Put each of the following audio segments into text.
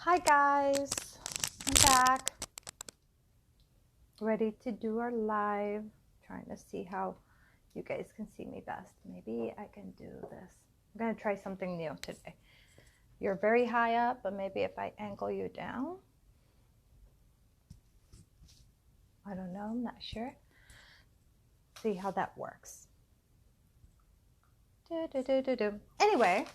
Hi guys, I'm back, ready to do our live, trying to see how you guys can see me best. Maybe I can do this. I'm gonna try something new today. You're very high up, but maybe if I angle you down, I don't know, I'm not sure. See how that works. Anyway,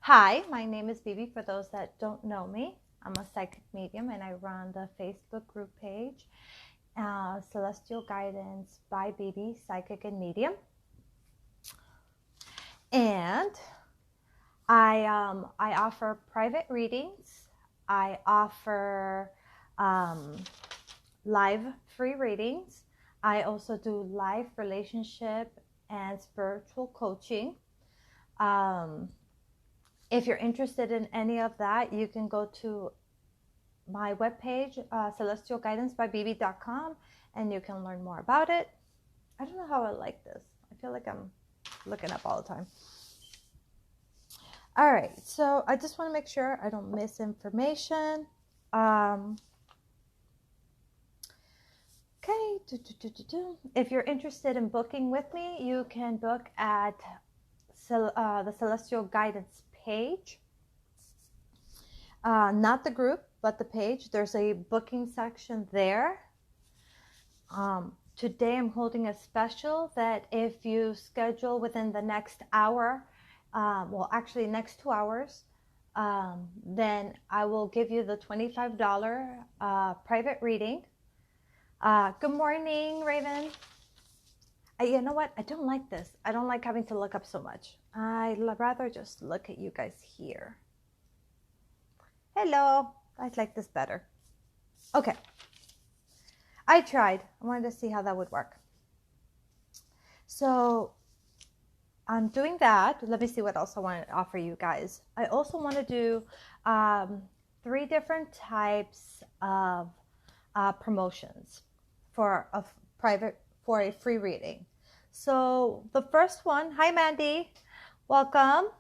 hi, my name is Bibi. For those that don't know me, I'm a psychic medium and I run the Facebook group page Celestial Guidance by Bibi, Psychic and Medium. And I offer private readings. I offer live free readings. I also do live relationship and spiritual coaching. If you're interested in any of that, you can go to my webpage, celestialguidancebybb.com, and you can learn more about it. I don't know how I like this. I feel like I'm looking up all the time. All right, so I just want to make sure I don't miss information. Okay, if you're interested in booking with me, you can book at the Celestial Guidance page. Not the group, but the page. There's a booking section there. Today I'm holding a special that if you schedule within the next hour, well, actually next 2 hours, then I will give you the $25 private reading. Good morning, Raven. You know what? I don't like this. I don't like having to look up so much. I'd rather just look at you guys here. Hello. I like this better. Okay. I tried. I wanted to see how that would work. So I'm doing that. Let me see what else I want to offer you guys. I also want to do 3 different types of promotions for a free reading. So the first one, hi Mandy, welcome.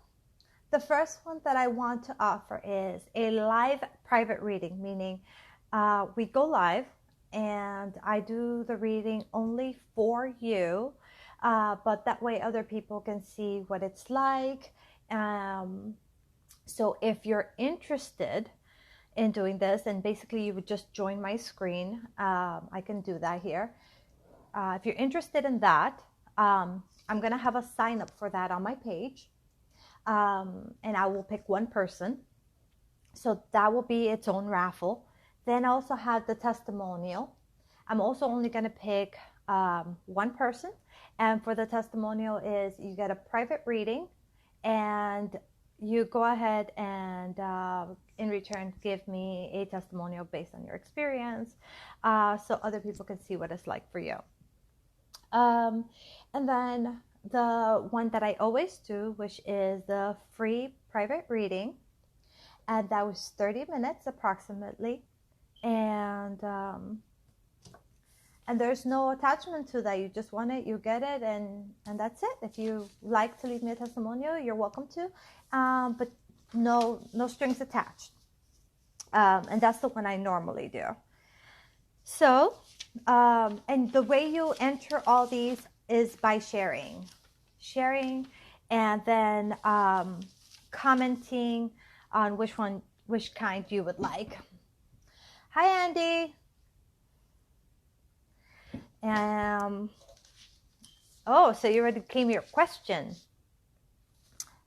The first one that I want to offer is a live private reading, meaning we go live and I do the reading only for you, but that way other people can see what it's like. So if you're interested in doing this, and basically you would just join my screen, I can do that here. If you're interested in that, I'm going to have a sign up for that on my page, and I will pick one person. So that will be its own raffle. Then I also have the testimonial. I'm also only going to pick one person, and for the testimonial is you get a private reading, and you go ahead and in return give me a testimonial based on your experience, so other people can see what it's like for you. And then the one that I always do, which is the free private reading, and that was 30 minutes approximately, and there's no attachment to that. You just want it, you get it, and that's it. If you like to leave me a testimonial, you're welcome to, but no strings attached. And that's the one I normally do. So, and the way you enter all these is by sharing, and then commenting on which kind you would like. Hi, Andy. Oh, so you already came your question.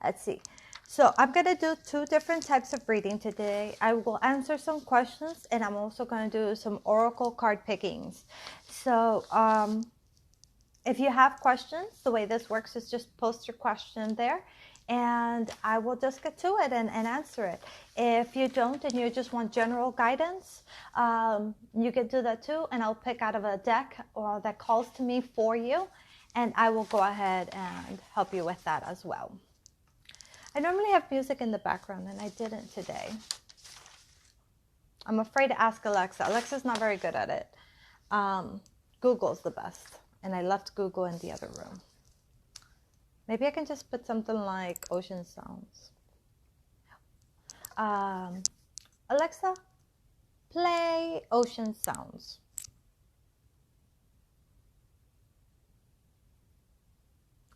Let's see. So I'm going to do 2 different types of reading today. I will answer some questions, and I'm also going to do some oracle card pickings. So if you have questions, the way this works is just post your question there, and I will just get to it and answer it. If you don't and you just want general guidance, you can do that too, and I'll pick out of a deck that calls to me for you, and I will go ahead and help you with that as well. I normally have music in the background, and I didn't today. I'm afraid to ask Alexa. Alexa's not very good at it. Google's the best, and I left Google in the other room. Maybe I can just put something like ocean sounds. Alexa, play ocean sounds.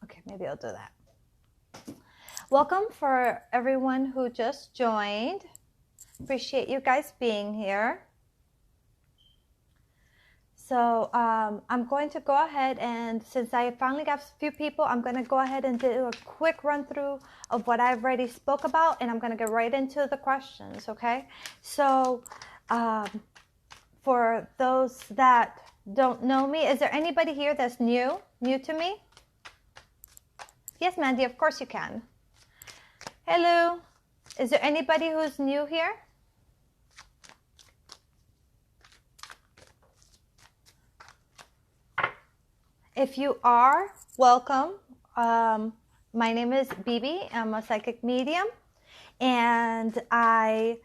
Okay, maybe I'll do that. Welcome for everyone who just joined. Appreciate you guys being here. So I'm going to go ahead and since I finally got a few people, I'm going to go ahead and do a quick run through of what I've already spoke about, and I'm going to get right into the questions, okay? So for those that don't know me, is there anybody here that's new to me? Yes, Mandy, of course you can. Hello. Is there anybody who's new here? If you are, welcome. My name is Bibi. I'm a psychic medium, and I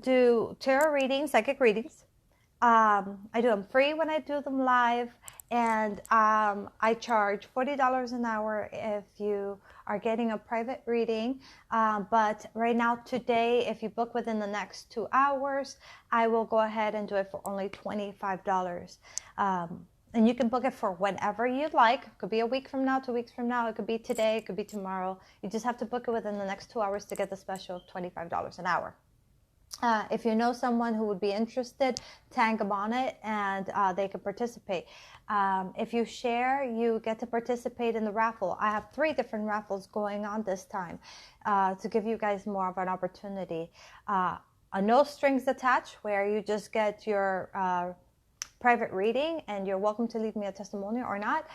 do tarot readings, psychic readings. I do them free when I do them live, and I charge $40 an hour if you are getting a private reading. But right now, today, if you book within the next 2 hours, I will go ahead and do it for only $25. And you can book it for whenever you'd like. It could be a week from now, 2 weeks from now. It could be today. It could be tomorrow. You just have to book it within the next 2 hours to get the special of $25 an hour. If you know someone who would be interested, tag them on it and they can participate. If you share, you get to participate in the raffle. I have 3 different raffles going on this time to give you guys more of an opportunity. A no strings attached, where you just get your private reading and you're welcome to leave me a testimonial or not.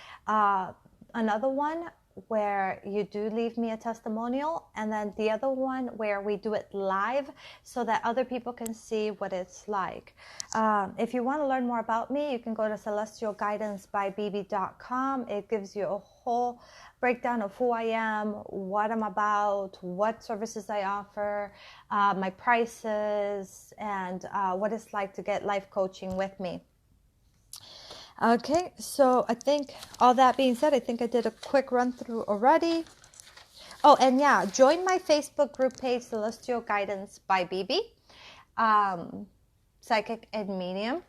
Another one where you do leave me a testimonial, and then the other one where we do it live so that other people can see what it's like. If you want to learn more about me, you can go to celestialguidancebybb.com. It gives you a whole breakdown of who I am, what I'm about, what services I offer, my prices, and what it's like to get life coaching with me. Okay, so I think all that being said, I think I did a quick run through already. Oh, and yeah, join my Facebook group page, Celestial Guidance by Bibi, Psychic and Medium.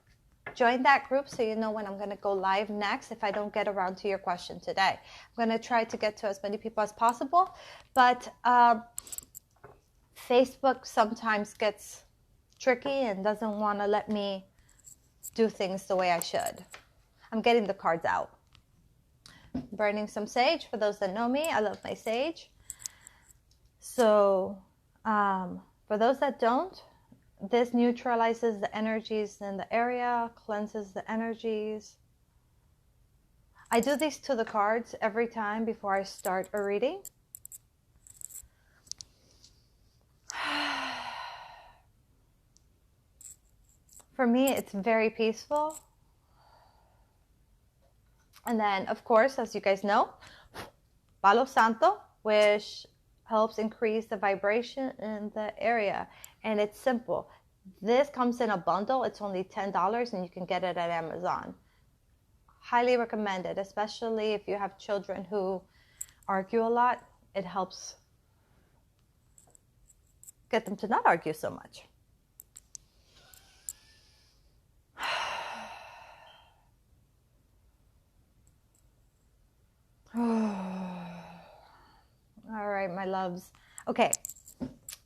Join that group so you know when I'm going to go live next if I don't get around to your question today. I'm going to try to get to as many people as possible, but Facebook sometimes gets tricky and doesn't want to let me do things the way I should. I'm getting the cards out. Burning some sage. For those that know me, I love my sage. So for those that don't, this neutralizes the energies in the area, cleanses the energies. I do these to the cards every time before I start a reading. For me, it's very peaceful. And then, of course, as you guys know, Palo Santo, which helps increase the vibration in the area. And it's simple. This comes in a bundle. It's only $10 and you can get it at Amazon. Highly recommended, especially if you have children who argue a lot. It helps get them to not argue so much. All right, my loves. Okay,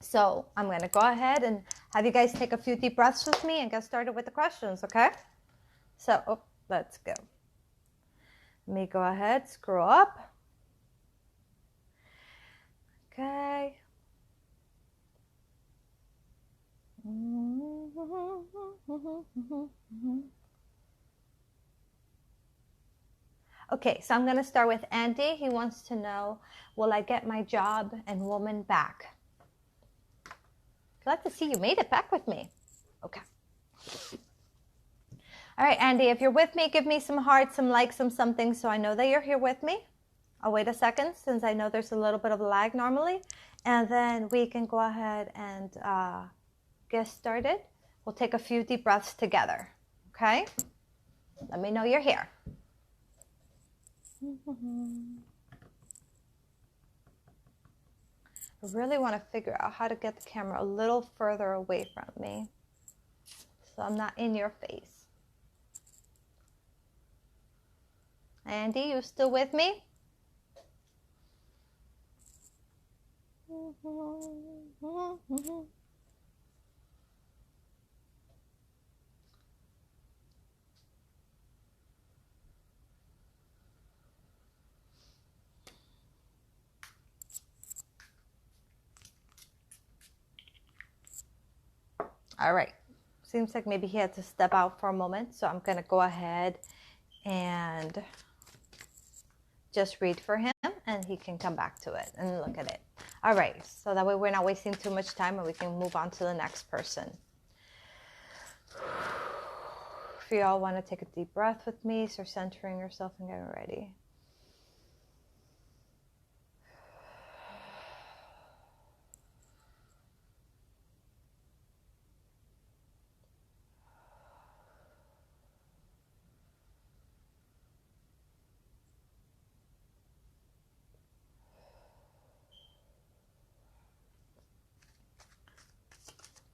so I'm going to go ahead and have you guys take a few deep breaths with me and get started with the questions, okay? So, let's go. Let me go ahead, screw up. Okay. Okay, so I'm going to start with Andy. He wants to know, will I get my job and woman back? Glad to see you made it back with me. Okay. All right, Andy, if you're with me, give me some hearts, some likes, some something so I know that you're here with me. I'll wait a second since I know there's a little bit of lag normally. And then we can go ahead and get started. We'll take a few deep breaths together, okay? Let me know you're here. I really want to figure out how to get the camera a little further away from me so I'm not in your face. Andy, you still with me? All right. Seems like maybe he had to step out for a moment, so I'm going to go ahead and just read for him, and he can come back to it and look at it. All right. So that way we're not wasting too much time, and we can move on to the next person. If you all want to take a deep breath with me, so centering yourself and getting ready.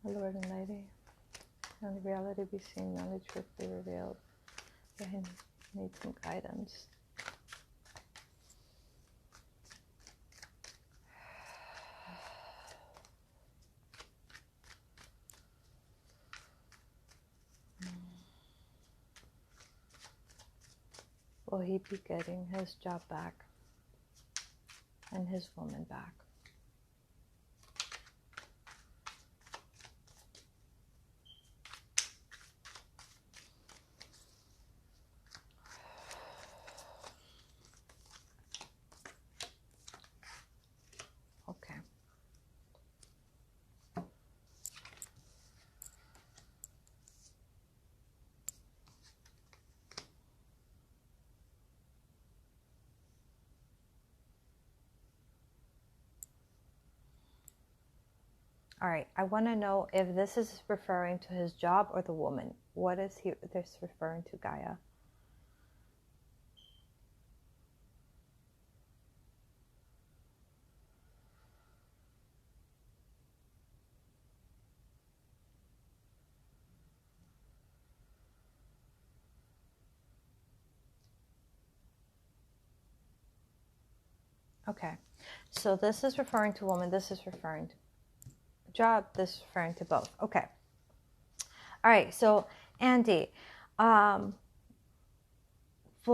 Lord and Lady, and the reality be seen, and the truth be revealed. I need some guidance. Will he be getting his job back and his woman back? Okay. All right, I want to know if this is referring to his job or the woman. What is this referring to, Gaia? Okay, so this is referring to woman, this is referring to job, this is referring to both. Okay. All right, so Andy, will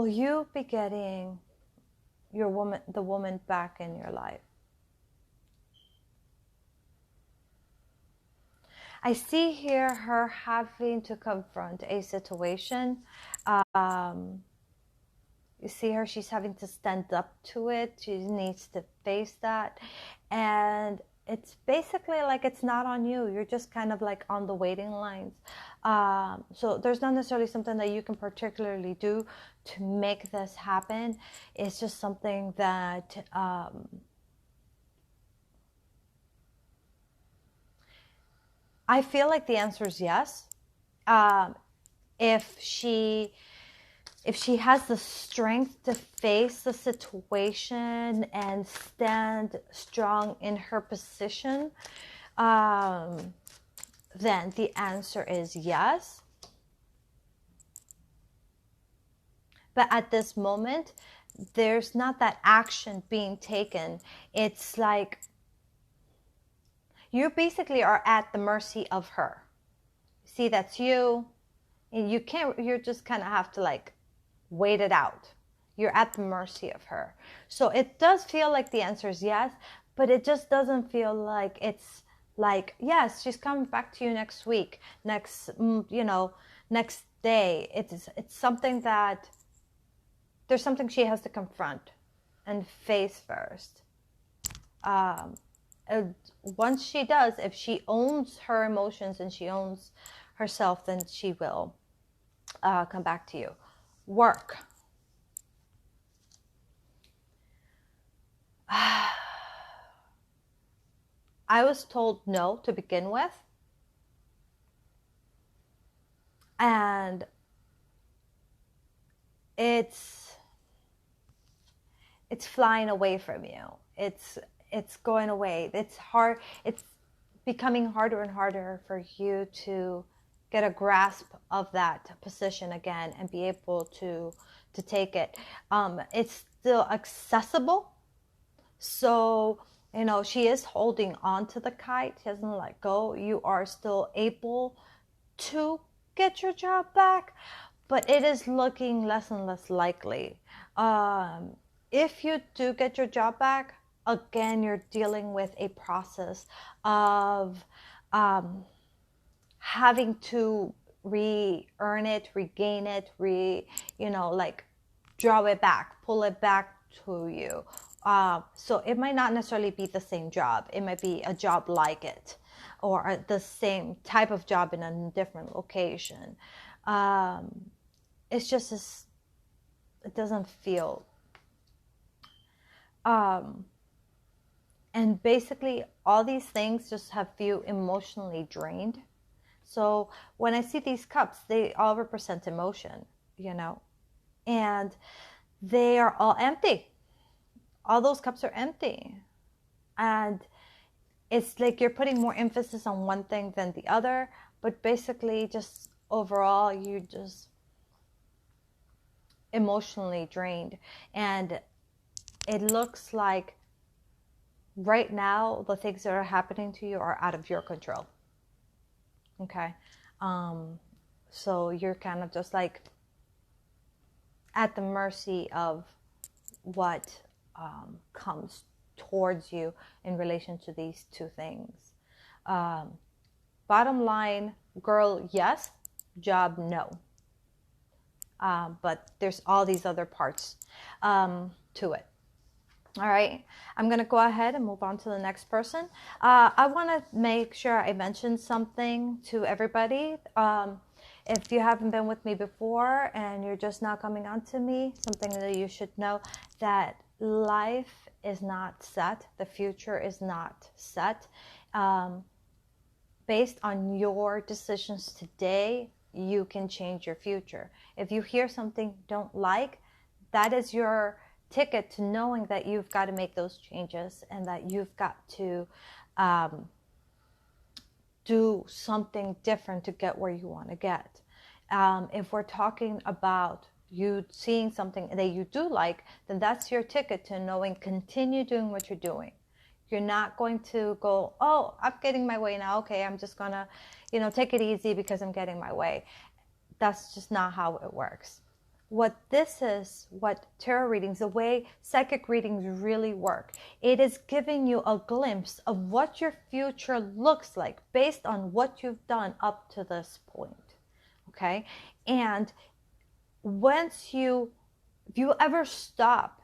you be getting the woman back in your life? I see here her having to confront a situation. You see her, she's having to stand up to it. She needs to face that. And it's basically like it's not on you. You're just kind of like on the waiting lines. So there's not necessarily something that you can particularly do to make this happen. It's just something that I feel like the answer is yes. If she has the strength to face the situation and stand strong in her position, then the answer is yes. But at this moment, there's not that action being taken. It's like you basically are at the mercy of her. See, that's you. And you're just kind of have to like wait it out. You're at the mercy of her. So it does feel like the answer is yes, but it just doesn't feel like it's like, yes, she's coming back to you next week, next day. It's something that there's something she has to confront and face first. Once she does, if she owns her emotions and she owns herself, then she will come back to you. Work. I was told no to begin with. And it's flying away from you. It's it's going away. It's hard. It's becoming harder and harder for you to get a grasp of that position again and be able to take it. It's still accessible. So, you know, she is holding on to the kite. She hasn't let go. You are still able to get your job back, but it is looking less and less likely. If you do get your job back, again, you're dealing with a process of having to re-earn it, regain it, like draw it back, pull it back to you. So it might not necessarily be the same job. It might be a job like it, or the same type of job in a different location. It's just it doesn't feel. And basically all these things just have you emotionally drained. So when I see these cups, they all represent emotion, you know, and they are all empty. All those cups are empty. And it's like you're putting more emphasis on one thing than the other, but basically just overall, you just emotionally drained. And it looks like right now, the things that are happening to you are out of your control. Okay. So you're kind of just like at the mercy of what comes towards you in relation to these two things. Bottom line, girl, yes. Job, no. But there's all these other parts to it. All right, I'm going to go ahead and move on to the next person. I want to make sure I mention something to everybody. If you haven't been with me before and you're just now coming on to me, something that you should know, that life is not set. The future is not set. Based on your decisions today, you can change your future. If you hear something you don't like, that is your ticket to knowing that you've got to make those changes and that you've got to do something different to get where you want to get. If we're talking about you seeing something that you do like, then that's your ticket to knowing continue doing what you're doing. You're not going to go, oh, I'm getting my way now. Okay, I'm just going to, take it easy because I'm getting my way. That's just not how it works. What tarot readings, the way psychic readings really work, it is giving you a glimpse of what your future looks like based on what you've done up to this point. Okay? And if you ever stop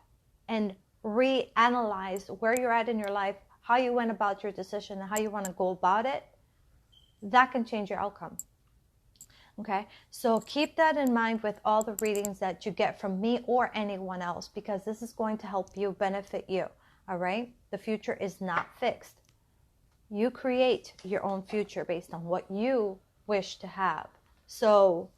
and reanalyze where you're at in your life, how you went about your decision, and how you want to go about it, that can change your outcome. Okay, so keep that in mind with all the readings that you get from me or anyone else, because this is going to help you, benefit you. All right, the future is not fixed. You create your own future based on what you wish to have. So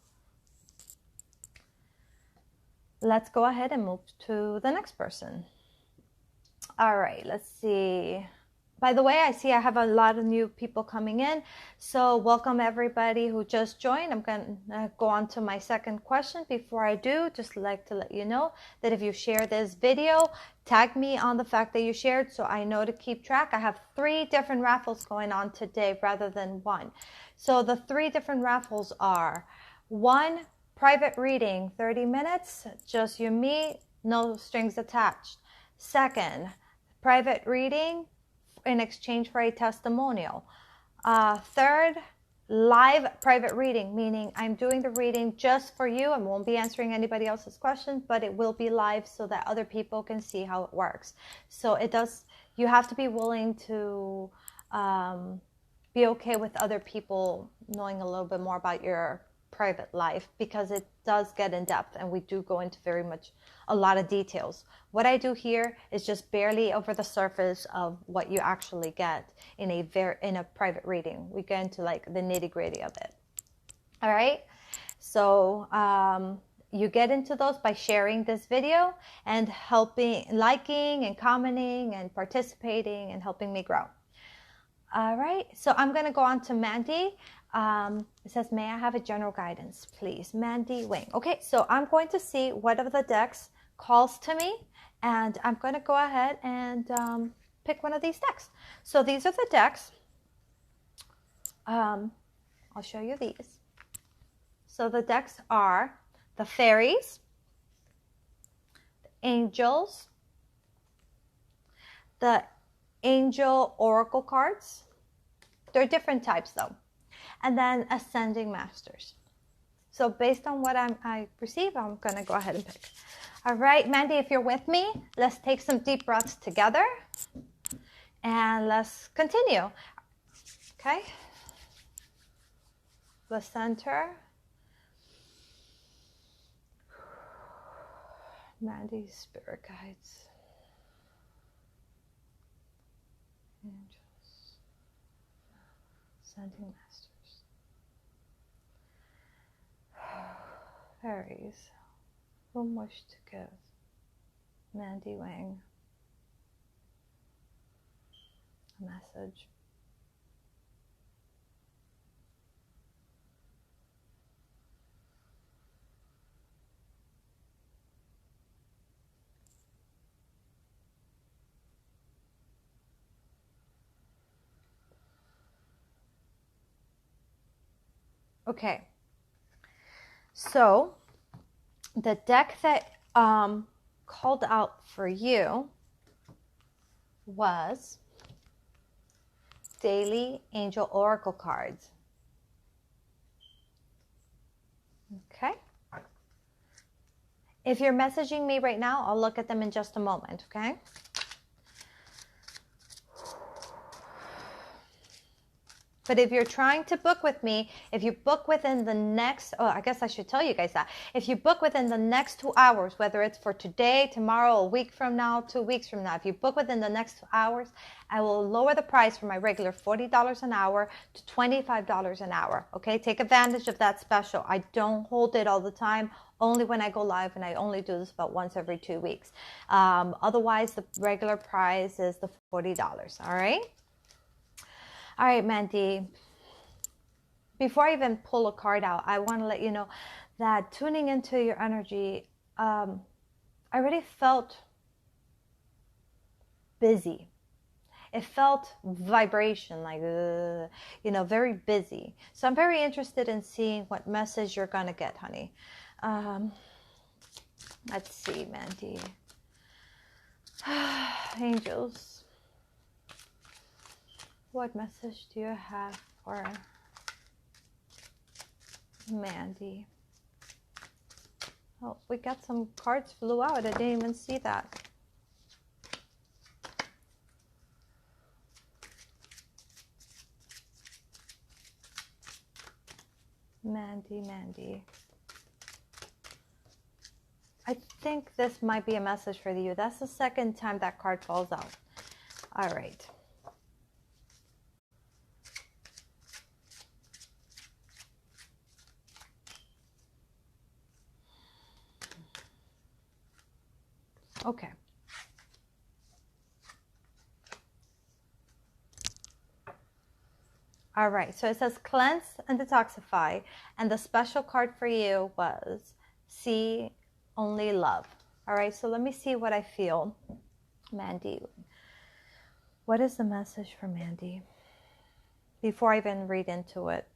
let's go ahead and move to the next person. All right, let's see. By the way, I see I have a lot of new people coming in. So welcome everybody who just joined. I'm going to go on to my second question. Before I do, just like to let you know that if you share this video, tag me on the fact that you shared so I know to keep track. I have 3 different raffles going on today rather than 1. So the 3 different raffles are 1, private reading, 30 minutes, just you and me, no strings attached. 2nd, private reading in exchange for a testimonial. 3rd, live private reading, meaning I'm doing the reading just for you. I won't be answering anybody else's questions, but it will be live so that other people can see how it works. So you have to be willing to be okay with other people knowing a little bit more about your private life, because it does get in depth and we do go into very much a lot of details. What I do here is just barely over the surface of what you actually get in a private reading. We get into like the nitty-gritty of it. All right, so you get into those by sharing this video and helping, liking and commenting and participating and helping me grow. All right, so I'm going to go on to Mandy. It says, may I have a general guidance, please? Mandy Wing. Okay, so I'm going to see what of the decks calls to me, and I'm going to go ahead and pick one of these decks. So these are the decks. I'll show you these. So the decks are the fairies, the angels, the angel oracle cards. They're different types though. And then ascending masters. So based on what I receive, I'm going to go ahead and pick. All right, Mandy, if you're with me, let's take some deep breaths together and let's continue. Okay. The center. Mandy's spirit guides. Angels. Ascending masters. Fairies. Whom wish to give Mandy Wing a message. Okay, so the deck that called out for you was Daily Angel Oracle cards. Okay. If you're messaging me right now, I'll look at them in just a moment, okay? But if you're trying to book with me, if you book within the next, oh, I guess I should tell you guys that. If you book within the next 2 hours, whether it's for today, tomorrow, a week from now, 2 weeks from now, if you book within the next 2 hours, I will lower the price from my regular $40 an hour to $25 an hour. Okay, take advantage of that special. I don't hold it all the time, only when I go live, and I only do this about once every 2 weeks. Otherwise, the regular price is the $40. All right. All right, Mandy, before I even pull a card out, I want to let you know that tuning into your energy, I already felt busy. It felt vibration, like, very busy. So I'm very interested in seeing what message you're going to get, honey. Let's see, Mandy. Angels. What message do you have for Mandy? Oh, we got some cards flew out. I didn't even see that. Mandy. I think this might be a message for you. That's the second time that card falls out. All right. Okay. All right, so it says cleanse and detoxify, and the special card for you was see only love. All right, so let me see what I feel. Mandy, what is the message for Mandy? Before I even read into it.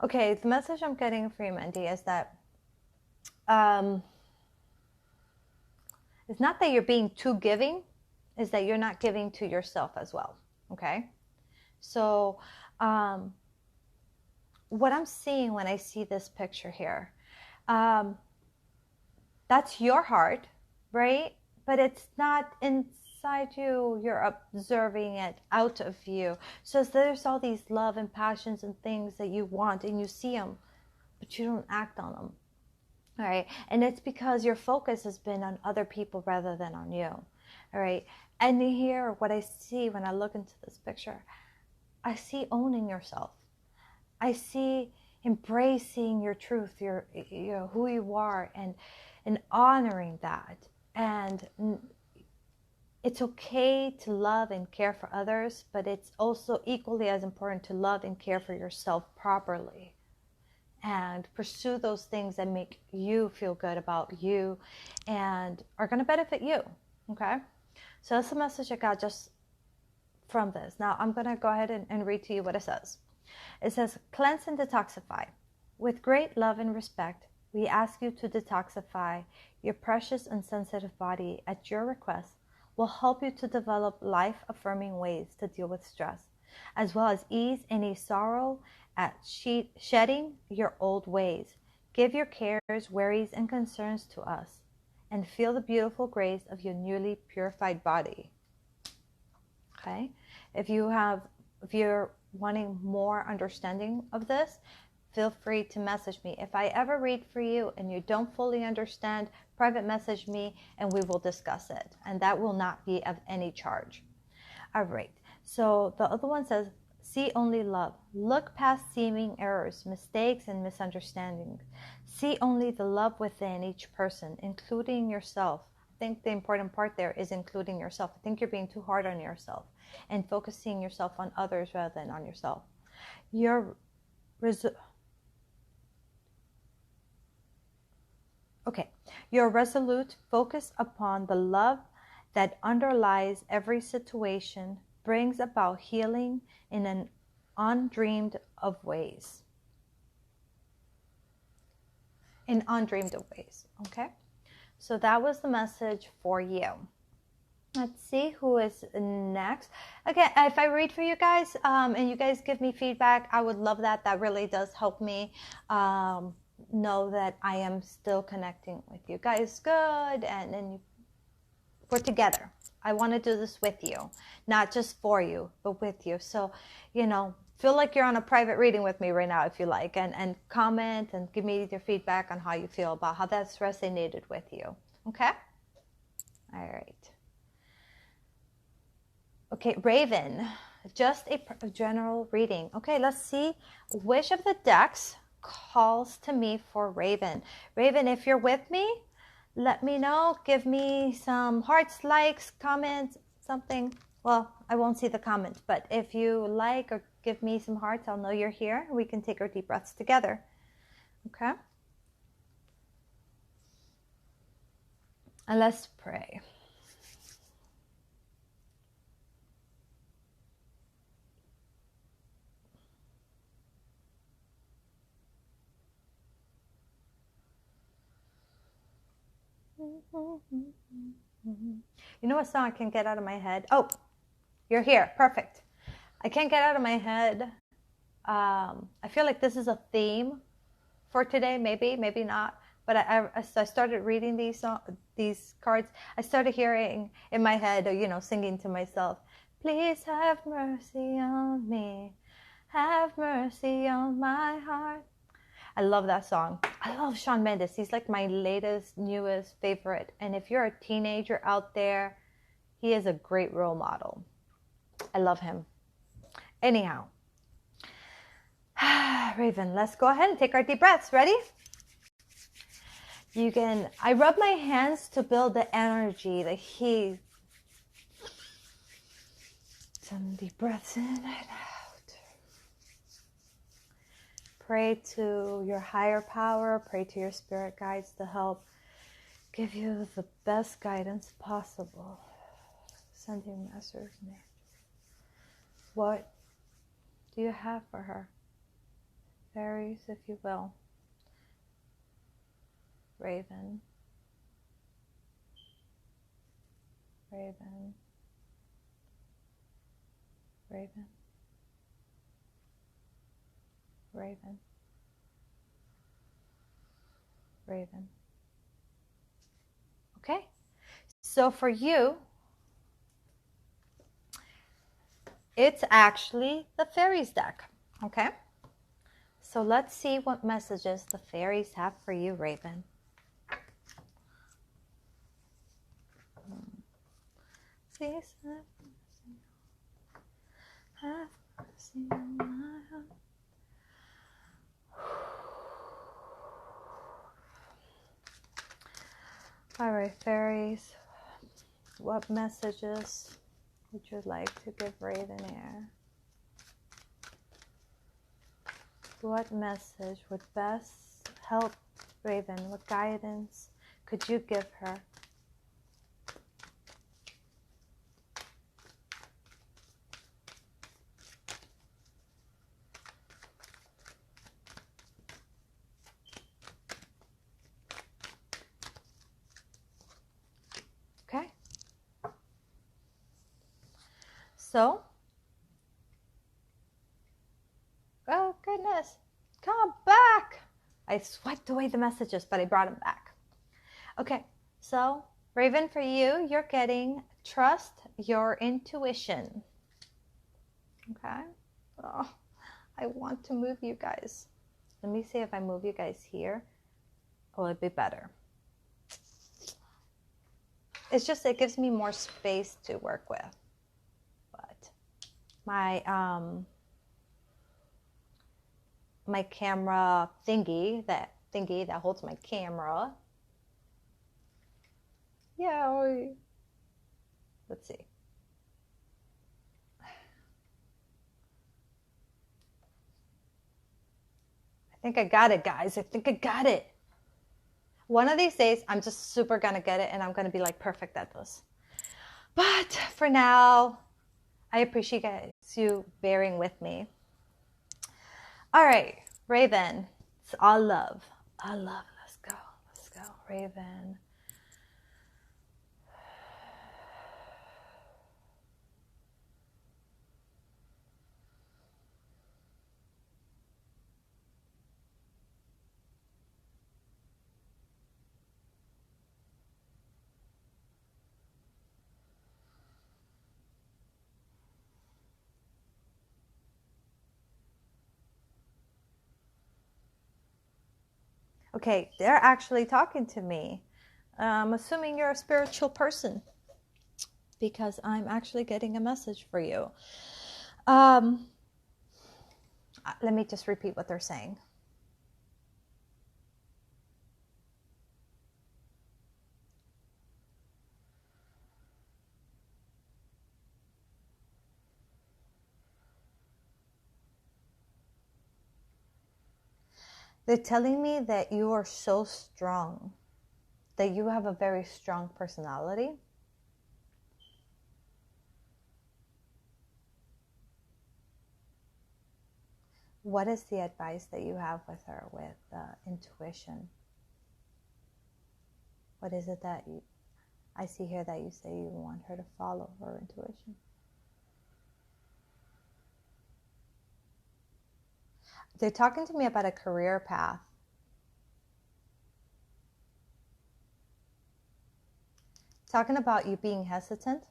Okay, the message I'm getting for you, Mandy, is that it's not that you're being too giving, it's that you're not giving to yourself as well, okay? So what I'm seeing when I see this picture here, that's your heart, right? But it's not in inside you, you're observing it out of you. So there's all these love and passions and things that you want, and you see them, but you don't act on them. All right. And it's because your focus has been on other people rather than on you. All right. And here, what I see when I look into this picture, I see owning yourself. I see embracing your truth, your who you are, and honoring that. And it's okay to love and care for others, but it's also equally as important to love and care for yourself properly. And pursue those things that make you feel good about you and are going to benefit you. Okay? So that's the message I got just from this. Now I'm going to go ahead and read to you what it says. It says, cleanse and detoxify. With great love and respect, we ask you to detoxify your precious and sensitive body at your request. Will help you to develop life-affirming ways to deal with stress, as well as ease any sorrow at shedding your old ways. Give your cares, worries, and concerns to us, and feel the beautiful grace of your newly purified body. Okay? If you're wanting more understanding of this, feel free to message me. If I ever read for you and you don't fully understand, private message me and we will discuss it. And that will not be of any charge. All right. So the other one says, see only love. Look past seeming errors, mistakes, and misunderstandings. See only the love within each person, including yourself. I think the important part there is including yourself. I think you're being too hard on yourself and focusing yourself on others rather than on yourself. You're resolute, focus upon the love that underlies every situation, brings about healing in an undreamed of ways. In undreamed of ways, okay? So that was the message for you. Let's see who is next. Okay, if I read for you guys and you guys give me feedback, I would love that. That really does help me know that I am still connecting with you guys good, and we're together. I want to do this with you, not just for you, but with you. So, feel like you're on a private reading with me right now if you like, and comment and give me your feedback on how you feel about how that's resonated with you. Okay? All right. Okay, Raven, just a general reading. Okay, let's see which of the decks calls to me for Raven. Raven, if you're with me, let me know. Give me some hearts, likes, comments, something. Well, I won't see the comments, but if you like or give me some hearts, I'll know you're here. We can take our deep breaths together. Okay? And let's pray. You know what song I can't get out of my head? Oh, you're here. Perfect. I can't get out of my head. I feel like this is a theme for today. Maybe not. But as I started reading these cards, I started hearing in my head, singing to myself, please have mercy on me. Have mercy on my heart. I love that song. I love Shawn Mendes. He's like my latest, newest favorite. And if you're a teenager out there, he is a great role model. I love him. Anyhow, Raven, let's go ahead and take our deep breaths. Ready? I rub my hands to build the energy, the heat. Some deep breaths in and out. Pray to your higher power, pray to your spirit guides to help give you the best guidance possible. Send your masters and angels. What do you have for her? Fairies, if you will. Raven. Raven. Raven. Raven. Raven. Okay? So for you, It's actually the fairies deck. Okay. So let's see what messages the fairies have for you, Raven. Please have mercy on my heart. All right, fairies, what messages would you like to give Raven Air? What message would best help Raven? What guidance could you give her? Okay. So, oh goodness, come back. I swiped away the messages, but I brought them back. Okay, so Raven, for you, you're getting trust your intuition. Okay. Oh, I want to move you guys. Let me see if I move you guys here. Oh, it'd be better. It's just, it gives me more space to work with. But my my camera thingy that holds my camera. Yeah. Let's see. I think I got it, guys. I think I got it. One of these days, I'm just super gonna get it, and I'm gonna be like perfect at this. But for now, I appreciate you bearing with me. All right, Raven. It's all love. All love. Let's go. Let's go, Raven. Okay, they're actually talking to me. I'm assuming you're a spiritual person because I'm actually getting a message for you. Let me just repeat what they're saying. They're telling me that you are so strong, that you have a very strong personality. What is the advice that you have with her with intuition? What is it that I see here that you say you want her to follow her intuition? They're talking to me about a career path. Talking about you being hesitant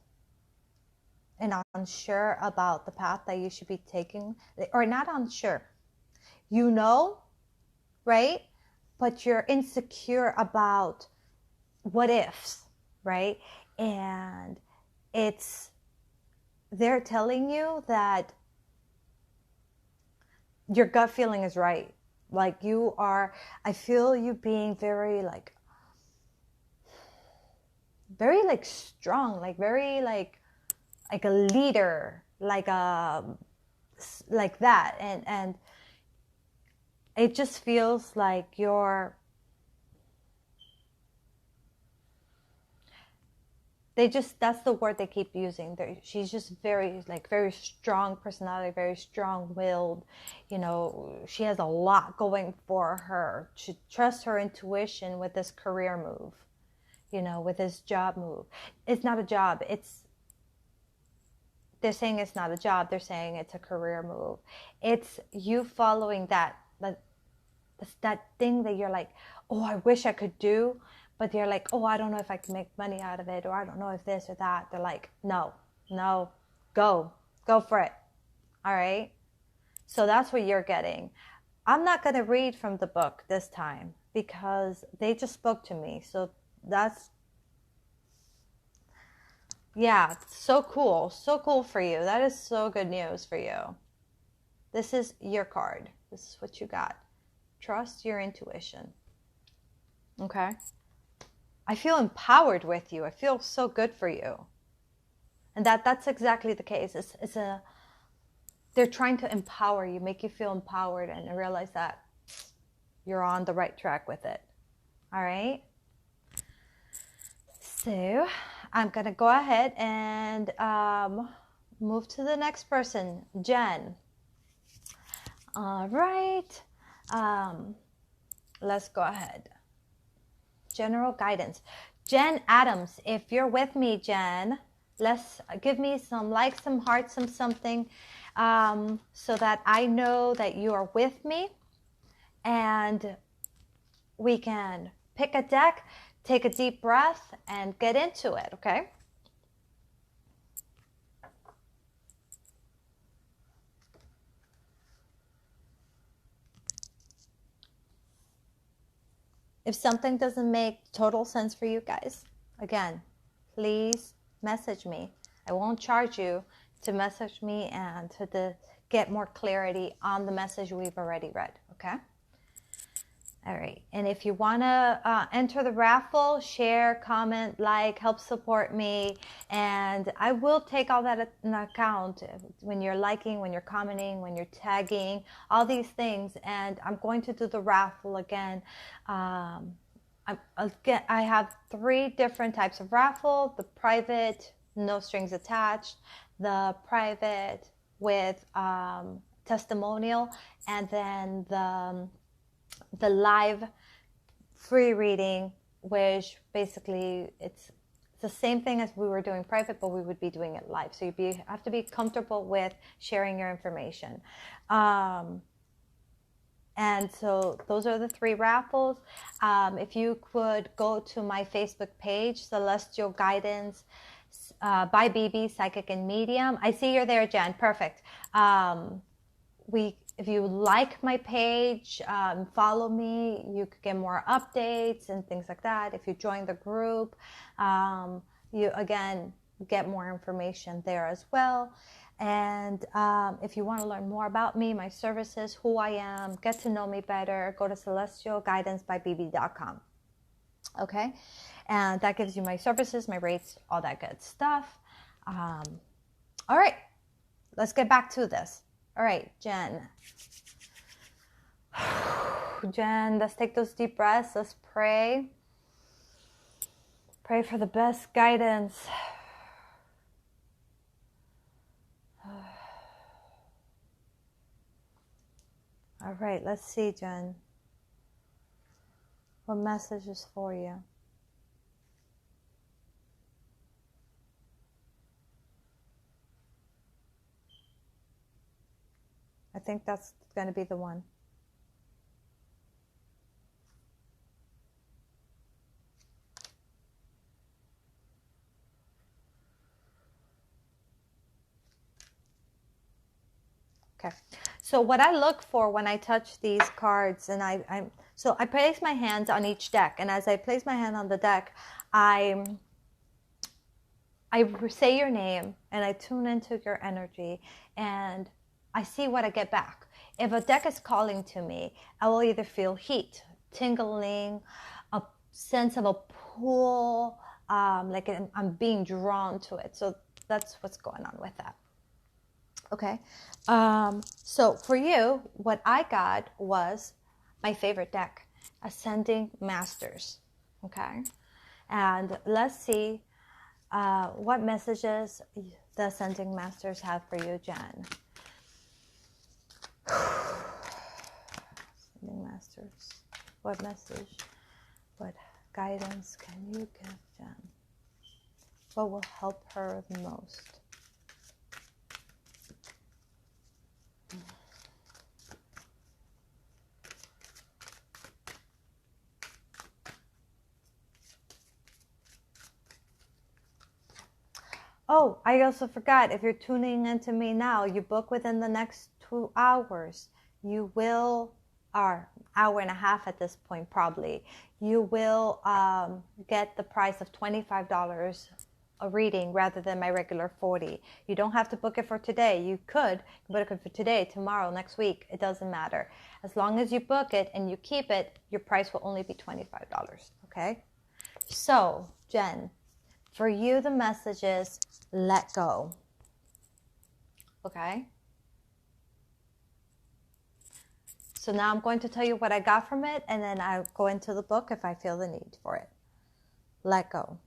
and unsure about the path that you should be taking, or not unsure. You know, right? But you're insecure about what ifs, right? And they're telling you that your gut feeling is right. Like you are, I feel you being very strong, like very like a leader, like that. And it just feels like that's the word they keep using. She's just very strong personality, very strong-willed. You know, she has a lot going for her. She trusts her intuition with this career move, you know, with this job move. It's not a job. They're saying it's not a job. They're saying it's a career move. It's you following that thing that you're like, oh, I wish I could do. But you're like, oh, I don't know if I can make money out of it, or I don't know if this or that. They're like, no, go Go for it. All right. So that's what you're getting. I'm not going to read from the book this time because they just spoke to me. So that's, yeah, so cool. So cool for you. That is so good news for you. This is your card. This is what you got. Trust your intuition. Okay. I feel empowered with you. I feel so good for you. And that's exactly the case. They're trying to empower you, make you feel empowered, and realize that you're on the right track with it. All right. So I'm going to go ahead and move to the next person, Jen. All right. Let's go ahead. General guidance. Jen Adams, if you're with me, Jen, let's give me some likes, some hearts, some something, so that I know that you are with me, and we can pick a deck, take a deep breath, and get into it, okay? If something doesn't make total sense for you guys, again, please message me. I won't charge you to message me and to get more clarity on the message we've already read, okay? All right. And if you want to enter the raffle, share, comment, like, help support me. And I will take all that in account when you're liking, when you're commenting, when you're tagging, all these things. And I'm going to do the raffle again. I have 3 different types of raffle: the private, no strings attached; the private with testimonial; and then the live free reading, which basically it's the same thing as we were doing private, but we would be doing it live. So you have to be comfortable with sharing your information. And so those are the 3 raffles. If you could go to my Facebook page, Celestial Guidance by BB, Psychic and Medium. I see you're there, Jen. Perfect. If you like my page, follow me, you could get more updates and things like that. If you join the group, you again get more information there as well. And if you want to learn more about me, my services, who I am, get to know me better, go to celestialguidancebybb.com. Okay, and that gives you my services, my rates, all that good stuff. All right, let's get back to this. All right, Jen. Jen, let's take those deep breaths. Let's pray. Pray for the best guidance. All right, let's see, Jen. What message is for you? I think that's going to be the one. Okay. So what I look for when I touch these cards, and I place my hands on each deck, and as I place my hand on the deck, I say your name and I tune into your energy, and I see what I get back. If a deck is calling to me, I will either feel heat, tingling, a sense of a pull, like I'm being drawn to it. So that's what's going on with that. Okay. So for you, what I got was my favorite deck, Ascending Masters. Okay. And let's see what messages the Ascending Masters have for you, Jen. Ascending Masters. What message, what guidance can you give Jen? What will help her the most? Oh, I also forgot, if you're tuning into me now, you book within the next 2 hours, you will, or hour and a half at this point probably, you will get the price of $25 a reading rather than my regular 40. You don't have to book it for today. You could book it for today, tomorrow, next week. It doesn't matter. As long as you book it and you keep it, your price will only be $25. Okay? So, Jen, for you, the message is let go. Okay? So now I'm going to tell you what I got from it, and then I'll go into the book if I feel the need for it. Let go.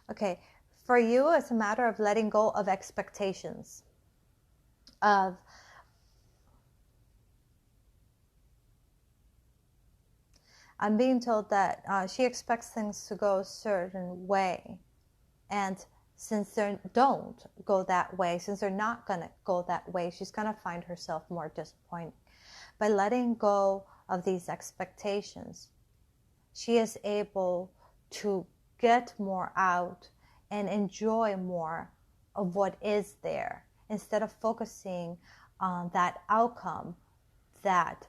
Okay, for you, it's a matter of letting go of expectations. I'm being told that she expects things to go a certain way. And since they don't go that way, since they're not going to go that way, she's going to find herself more disappointed. By letting go of these expectations, she is able to get more out and enjoy more of what is there instead of focusing on that outcome that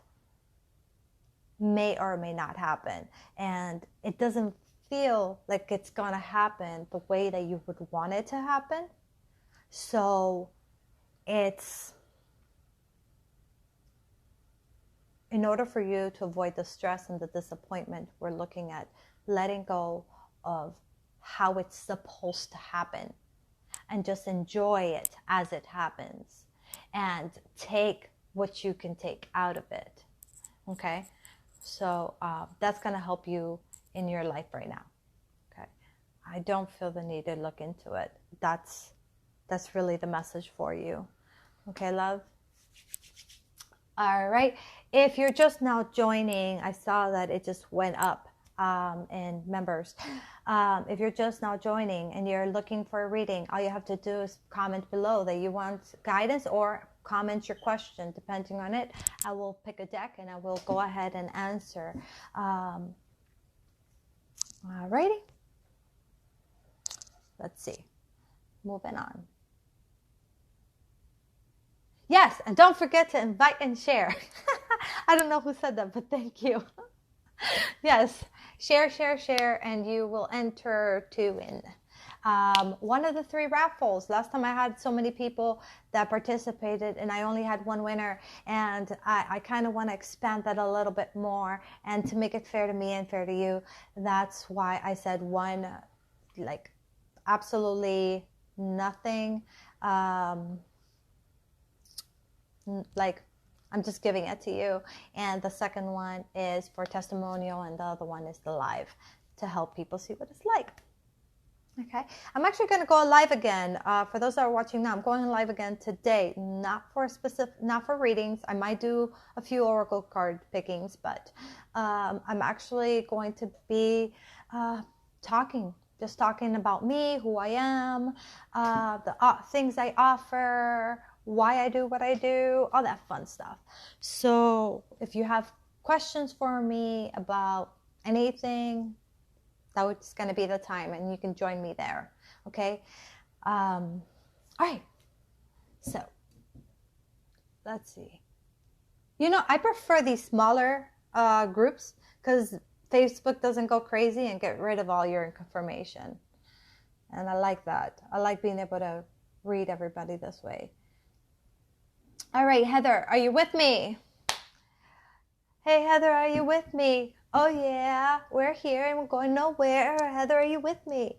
may or may not happen. And it doesn't feel like it's gonna happen the way that you would want it to happen. So it's, in order for you to avoid the stress and the disappointment, we're looking at letting go of how it's supposed to happen and just enjoy it as it happens and take what you can take out of it. Okay? So that's going to help you in your life right now. Okay? I don't feel the need to look into it. That's really the message for you. Okay, love? All right. If you're just now joining, I saw that it just went up in members. If you're just now joining and you're looking for a reading, all you have to do is comment below that you want guidance, or comment your question. Depending on it, I will pick a deck and I will go ahead and answer. All righty. Let's see. Moving on. Yes, and don't forget to invite and share. I don't know who said that, but thank you. Yes, share, and you will enter to win one of the 3 raffles. Last time I had so many people that participated and I only had one winner, and I kind of want to expand that a little bit more, and to make it fair to me and fair to you, that's why I said one, like absolutely nothing, like I'm just giving it to you. And the second one is for testimonial, and the other one is the live to help people see what it's like. Okay, I'm actually going to go live again. For those that are watching now, I'm going live again today, not for readings. I might do a few oracle card pickings, but I'm actually going to be just talking about me, who I am, the things I offer, why I do what I do, all that fun stuff. So if you have questions for me about anything, that's going to be the time, and you can join me there. Okay. All right. So let's see. I prefer these smaller groups because Facebook doesn't go crazy and get rid of all your information. And I like that. I like being able to read everybody this way. All right, Heather, are you with me? Hey, Heather, are you with me? Oh, yeah, we're here and we're going nowhere. Heather, are you with me?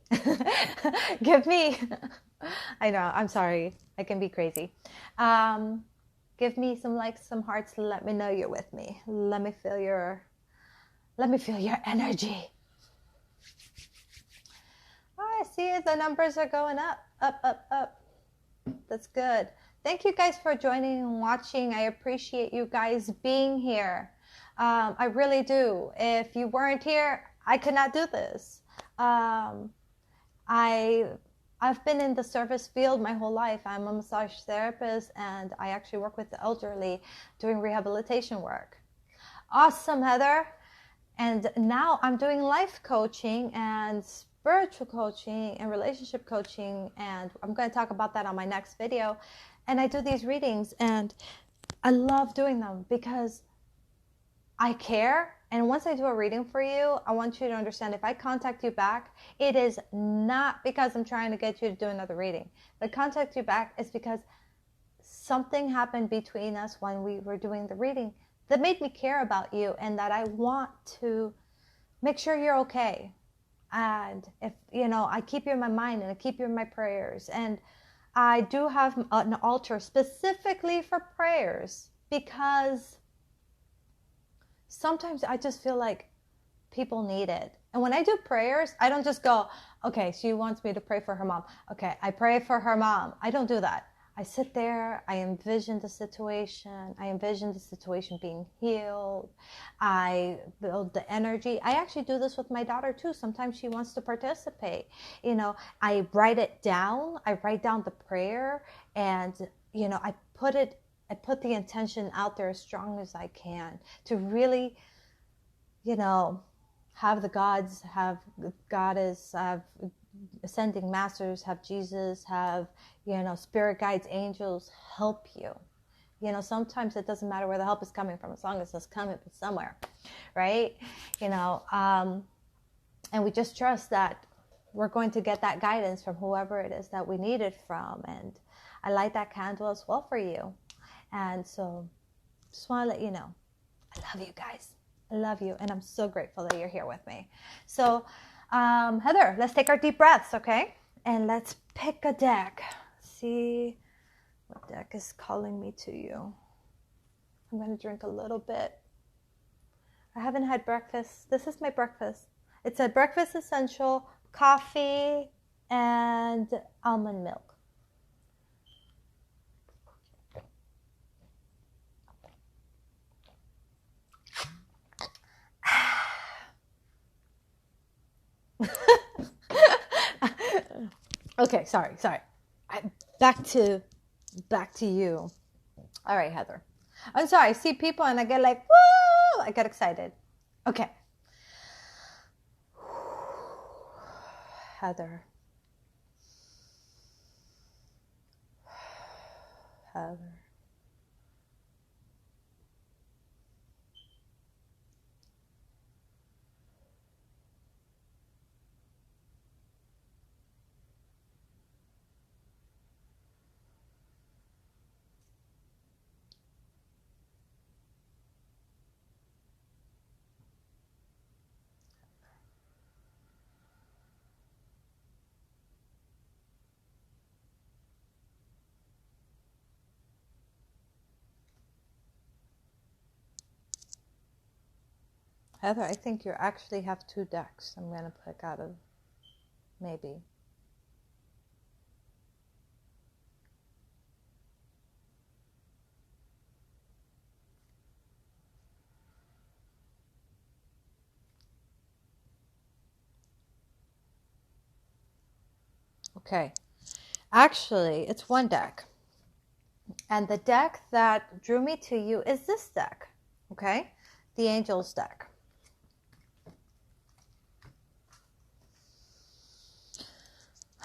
Give me, I know, I'm sorry. I can be crazy. Give me some likes, some hearts to let me know you're with me. Let me feel your energy. Oh, I see the numbers are going up, up. That's good. Thank you guys for joining and watching. I appreciate you guys being here. I really do. If you weren't here, I could not do this. I've been in the service field my whole life. I'm a massage therapist, and I actually work with the elderly doing rehabilitation work. Awesome, Heather. And now I'm doing life coaching and spiritual coaching and relationship coaching, and I'm going to talk about that on my next video. And I do these readings, and I love doing them because I care. And once I do a reading for you, I want you to understand, if I contact you back, it is not because I'm trying to get you to do another reading. If I contact you back, it's because something happened between us when we were doing the reading that made me care about you, and that I want to make sure you're okay. And if, I keep you in my mind, and I keep you in my prayers. And I do have an altar specifically for prayers, because sometimes I just feel like people need it. And when I do prayers, I don't just go, okay, she wants me to pray for her mom. Okay, I pray for her mom. I don't do that. I sit there, I envision the situation. I envision the situation being healed. I build the energy. I actually do this with my daughter too. Sometimes she wants to participate. I write it down. I write down the prayer, and, I put the intention out there as strong as I can to really, have the gods, have goddess, have ascending masters, have Jesus, have, spirit guides, angels help you. Sometimes it doesn't matter where the help is coming from, as long as it's coming from somewhere, right? And we just trust that we're going to get that guidance from whoever it is that we need it from. And I light that candle as well for you. And so just want to let you know, I love you guys. I love you. And I'm so grateful that you're here with me. So, Heather, let's take our deep breaths, okay? And let's pick a deck. See what deck is calling me to you. I'm going to drink a little bit. I haven't had breakfast. This is my breakfast. It's a breakfast essential, coffee and almond milk. Okay, sorry. Back to you. All right, Heather. I'm sorry. I see people and I get like, woo! I get excited. Okay. Heather. Heather, I think you actually have two decks I'm going to pick out of, maybe. Okay. Actually, it's one deck. And the deck that drew me to you is this deck, okay? The Angels deck.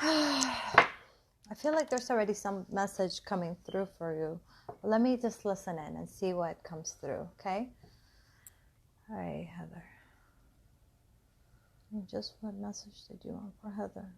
I feel like there's already some message coming through for you. Let me just listen in and see what comes through, okay? All right, Heather. And just what message did you want for Heather?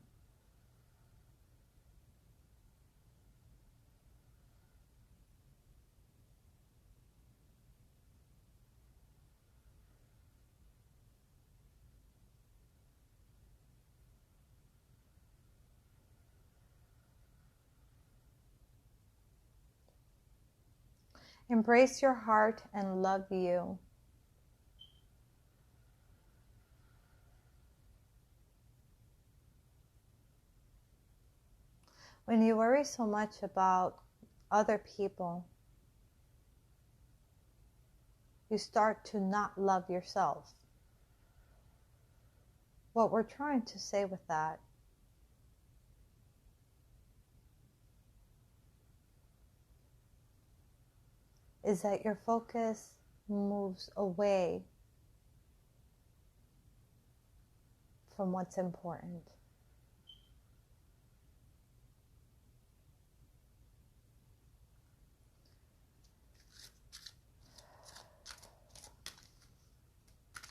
Embrace your heart and love you. When you worry so much about other people, You start to not love yourself. What we're trying to say with that is that your focus moves away from what's important.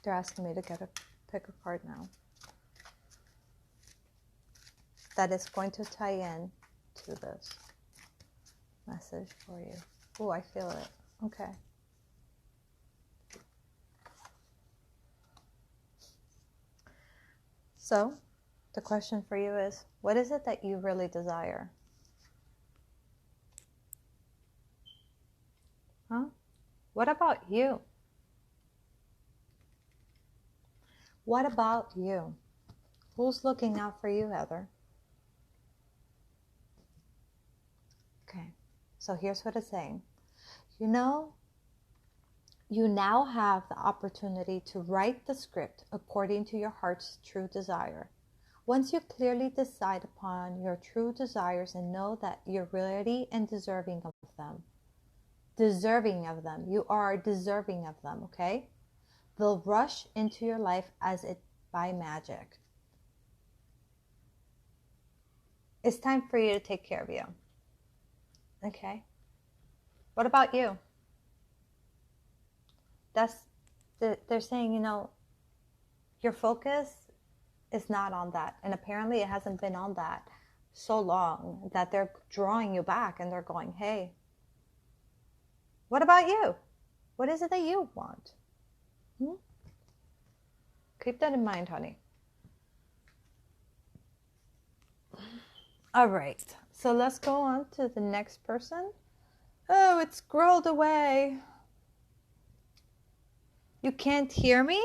They're asking me to pick a card now. That is going to tie in to this message for you. Oh, I feel it. Okay. So, the question for you is, what is it that you really desire? Huh? What about you? What about you? Who's looking out for you, Heather? Okay, so here's what it's saying. You know, you now have the opportunity to write the script according to your heart's true desire. Once you clearly decide upon your true desires and know that you're ready and deserving of them. You are deserving of them, okay? They'll rush into your life as if by magic. It's time for you to take care of you. Okay? What about you? They're saying, you know, your focus is not on that. And apparently it hasn't been on that so long that they're drawing you back and they're going, hey, what about you? What is it that you want? Keep that in mind, honey. All right. So let's go on to the next person. Oh, it scrolled away. You can't hear me?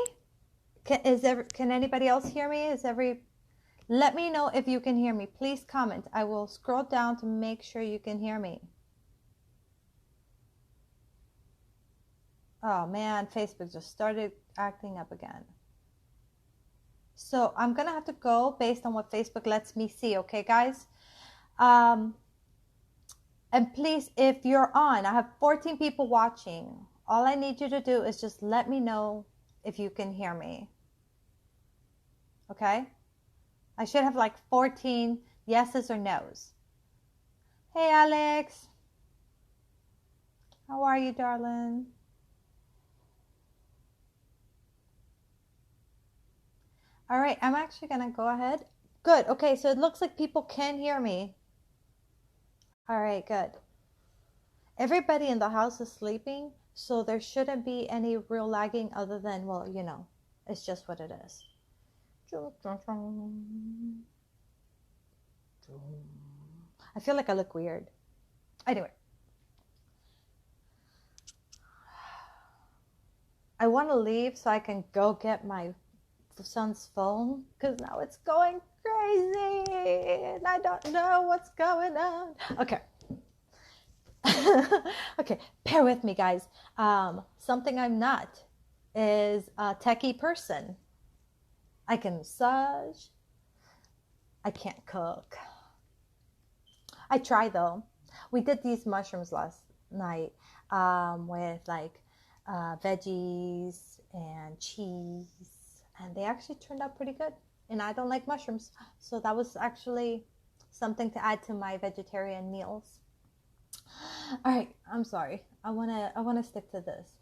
Can anybody else hear me? Let me know if you can hear me. Please comment. I will scroll down to make sure you can hear me. Oh man, Facebook just started acting up again. So I'm going to have to go based on what Facebook lets me see. Okay, guys? And please, if you're on, I have 14 people watching. All I need you to do is just let me know if you can hear me. Okay? I should have like 14 yeses or nos. Hey, Alex. How are you, darling? All right, I'm actually going to go ahead. Good. Okay, so it looks like people can hear me. All right, good. Everybody in the house is sleeping, so there shouldn't be any real lagging other than, well, you know, it's just what it is. I feel like I look weird. Anyway. I want to leave so I can go get my son's phone because now it's going crazy and I don't know what's going on. Okay. Okay, bear with me, guys. Something I'm not is a techie person. I can massage. I can't cook. I try though. We did these mushrooms last night with like veggies and cheese, and they actually turned out pretty good. And I don't like mushrooms, so that was actually something to add to my vegetarian meals. All right, I'm sorry. I wanna stick to this.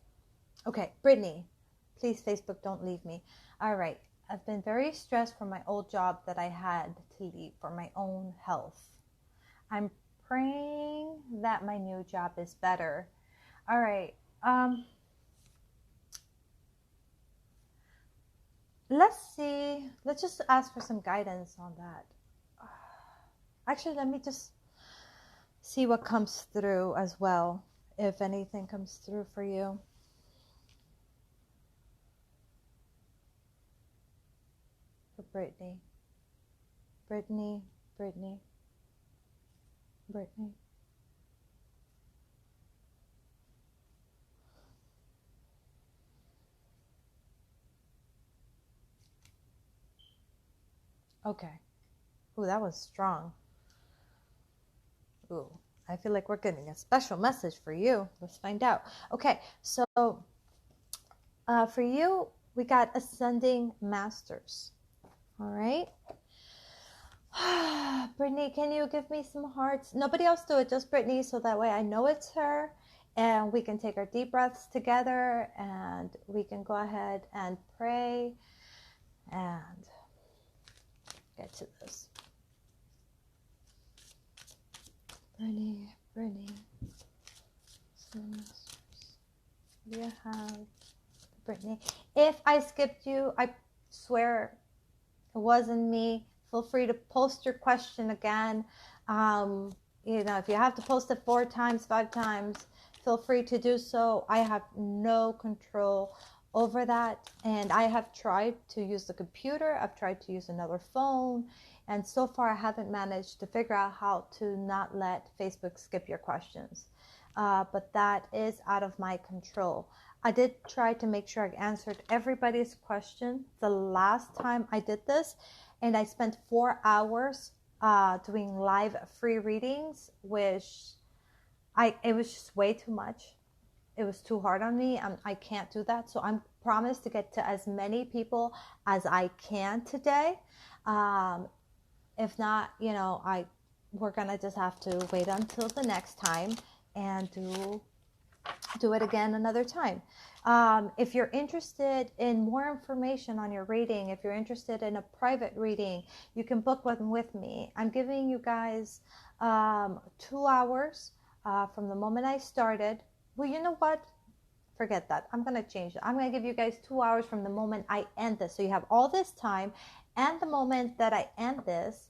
Okay, Brittany, please Facebook, don't leave me. All right, I've been very stressed from my old job that I had to leave for my own health. I'm praying that my new job is better. All right. Let's see. Let's just ask for some guidance on that. Actually, let me just see what comes through as well, if anything comes through for you. For Brittany. Brittany. Okay. Ooh, that was strong. Ooh, I feel like we're getting a special message for you. Let's find out. Okay, so for you, we got Ascending Masters. All right. Brittany, can you give me some hearts? Nobody else do it, just Brittany, so that way I know it's her. And we can take our deep breaths together and we can go ahead and pray and get to this. Brittany. What do you have? Brittany. If I skipped you, I swear it wasn't me. Feel free to post your question again. If you have to post it 4 times, 5 times, feel free to do so. I have no control over that. And I have tried to use the computer. I've tried to use another phone. And so far, I haven't managed to figure out how to not let Facebook skip your questions. But that is out of my control. I did try to make sure I answered everybody's question the last time I did this. And I spent 4 hours doing live free readings, which it was just way too much. It was too hard on me. I can't do that. So I'm promised to get to as many people as I can today. If not, we're gonna just have to wait until the next time and do it again another time. If you're interested in more information on your reading, if you're interested in a private reading, you can book one with me. I'm giving you guys 2 hours from the moment I started. Well, you know what? Forget that. I'm going to change it. I'm going to give you guys 2 hours from the moment I end this. So you have all this time and the moment that I end this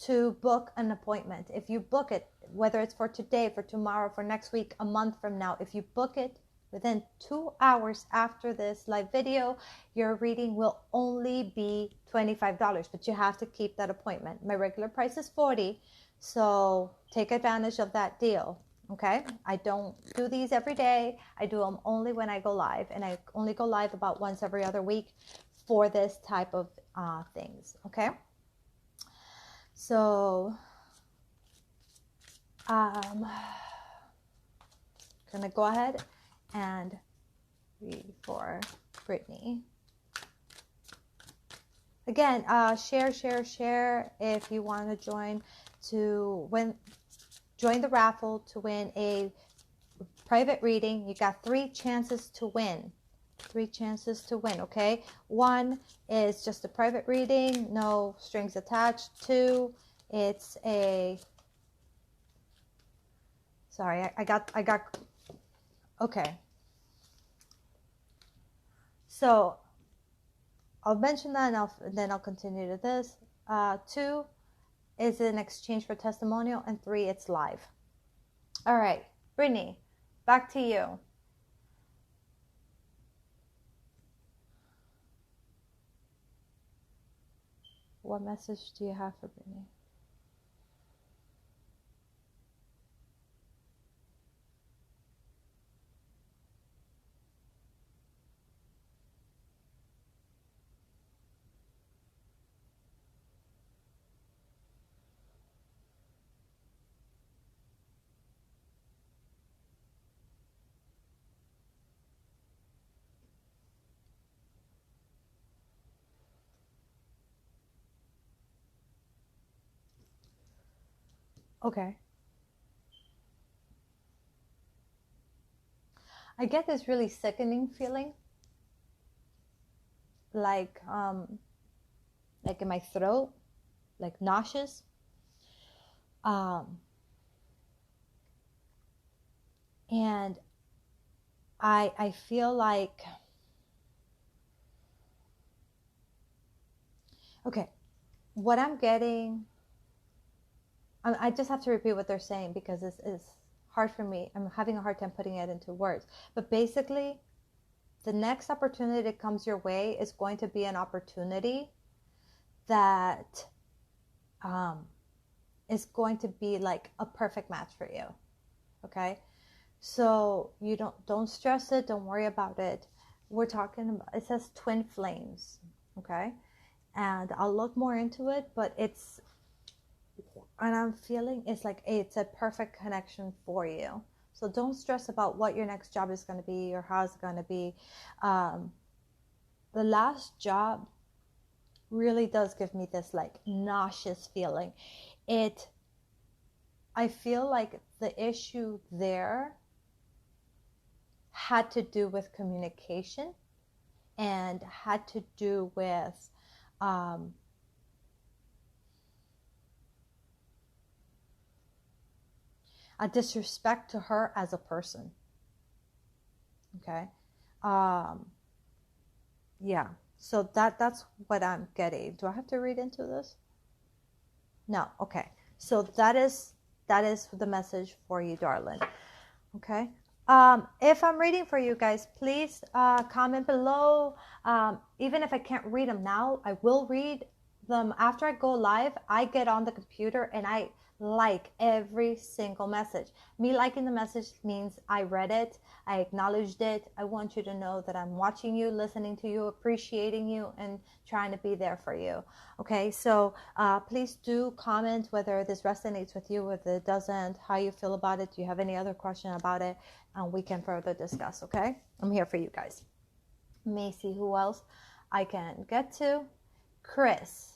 to book an appointment. If you book it, whether it's for today, for tomorrow, for next week, a month from now, if you book it within 2 hours after this live video, your reading will only be $25, but you have to keep that appointment. My regular price is $40, so take advantage of that deal. Okay, I don't do these every day. I do them only when I go live, and I only go live about once every other week for this type of things. Okay, so gonna go ahead and read for Brittany. Again, share if you want to join the raffle to win a private reading. You got 3 chances to win. 3 chances to win, okay? 1 is just a private reading, no strings attached. 2, it's a... Sorry, I got... Okay. So, I'll mention that and then I'll continue to this. 2 is an exchange for testimonial, and 3, it's live. All right, Brittany, back to you. What message do you have for Brittany? Okay. I get this really sickening feeling, like in my throat, like nauseous. And I feel like, okay, what I'm getting, I just have to repeat what they're saying because this is hard for me. I'm having a hard time putting it into words. But basically, the next opportunity that comes your way is going to be an opportunity that is going to be like a perfect match for you. Okay? So you don't stress it, don't worry about it. We're talking about, it says twin flames. Okay? and I'll look more into it, but and I'm feeling it's like it's a perfect connection for you. So don't stress about what your next job is going to be or how it's going to be. The last job really does give me this like nauseous feeling. I feel like the issue there had to do with communication and had to do with a disrespect to her as a person. Okay. Yeah. So that's what I'm getting. Do I have to read into this? No. Okay. So that is the message for you, darling. Okay. If I'm reading for you guys, please comment below. Even if I can't read them now, I will read them after I go live. I get on the computer and I like every single message. Me liking the message means I read it, I acknowledged it. I want you to know that I'm watching you, listening to you, appreciating you, and trying to be there for you. Okay, so please do comment whether this resonates with you, whether it doesn't, how you feel about it. Do you have any other question about it? And we can further discuss. Okay, I'm here for you guys. Let me see who else I can get to. Chris.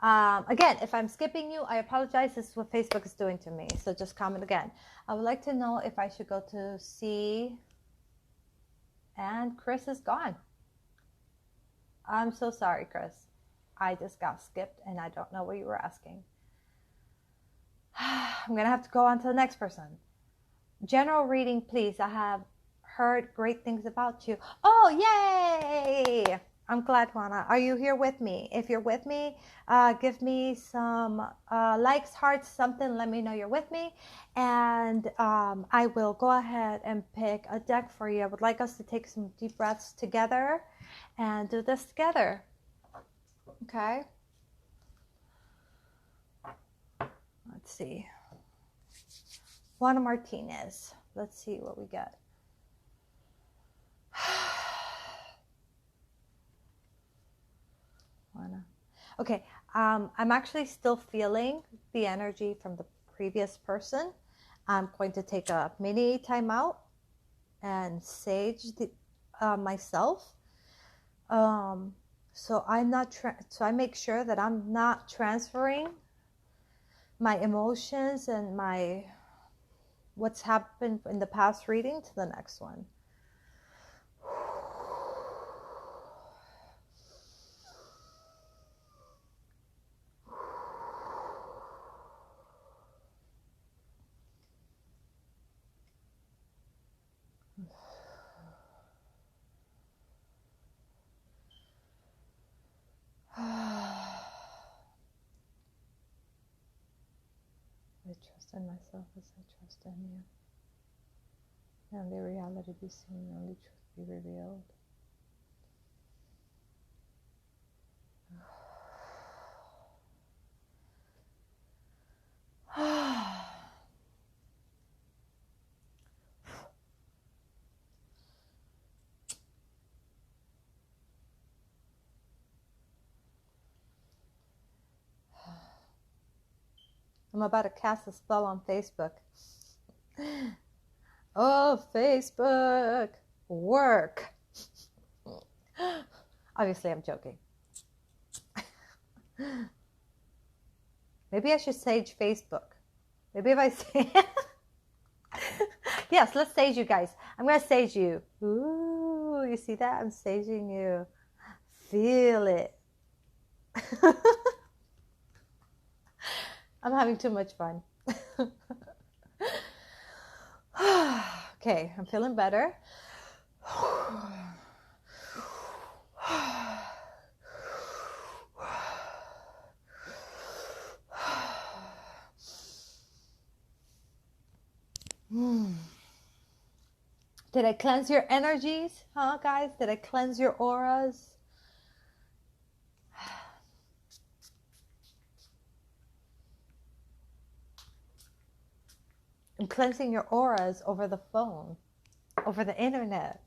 Again, if I'm skipping you, I apologize. This is what Facebook is doing to me. So just comment again. I would like to know if I should go to C. And Chris is gone. I'm so sorry, Chris. I just got skipped and I don't know what you were asking. I'm going to have to go on to the next person. General reading, please. I have heard great things about you. Oh, yay! I'm glad, Juana. Are you here with me? If you're with me, give me some likes, hearts, something. Let me know you're with me. And I will go ahead and pick a deck for you. I would like us to take some deep breaths together and do this together. Okay? Let's see. Juana Martinez. Let's see what we get. Okay, I'm actually still feeling the energy from the previous person. I'm going to take a mini timeout and sage myself. So I make sure that I'm not transferring my emotions and what's happened in the past reading to the next one. I trust in myself as I trust in you. Only reality be seen, only truth be revealed. I'm about to cast a spell on Facebook. Oh, Facebook, work. Obviously, I'm joking. Maybe I should sage Facebook. Maybe if I say... Yes, let's sage you guys. I'm going to sage you. Ooh, you see that? I'm saging you. Feel it. I'm having too much fun. Okay, I'm feeling better. Did I cleanse your energies, huh, guys? Did I cleanse your auras? I'm cleansing your auras over the phone, over the internet.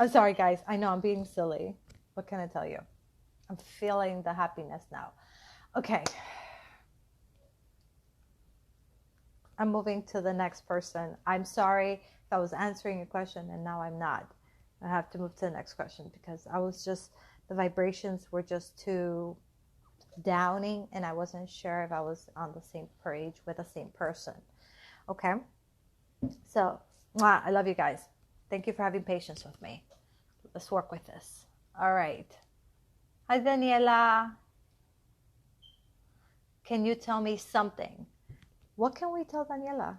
I'm sorry, guys. I know I'm being silly. What can I tell you? I'm feeling the happiness now. Okay. I'm moving to the next person. I'm sorry if I was answering a question and now I'm not. I have to move to the next question because I was just, the vibrations were just too downing and I wasn't sure if I was on the same page with the same person. Okay. So, I love you guys. Thank you for having patience with me. Let's work with this. All right. Hi, Daniela. Can you tell me something? What can we tell Daniela?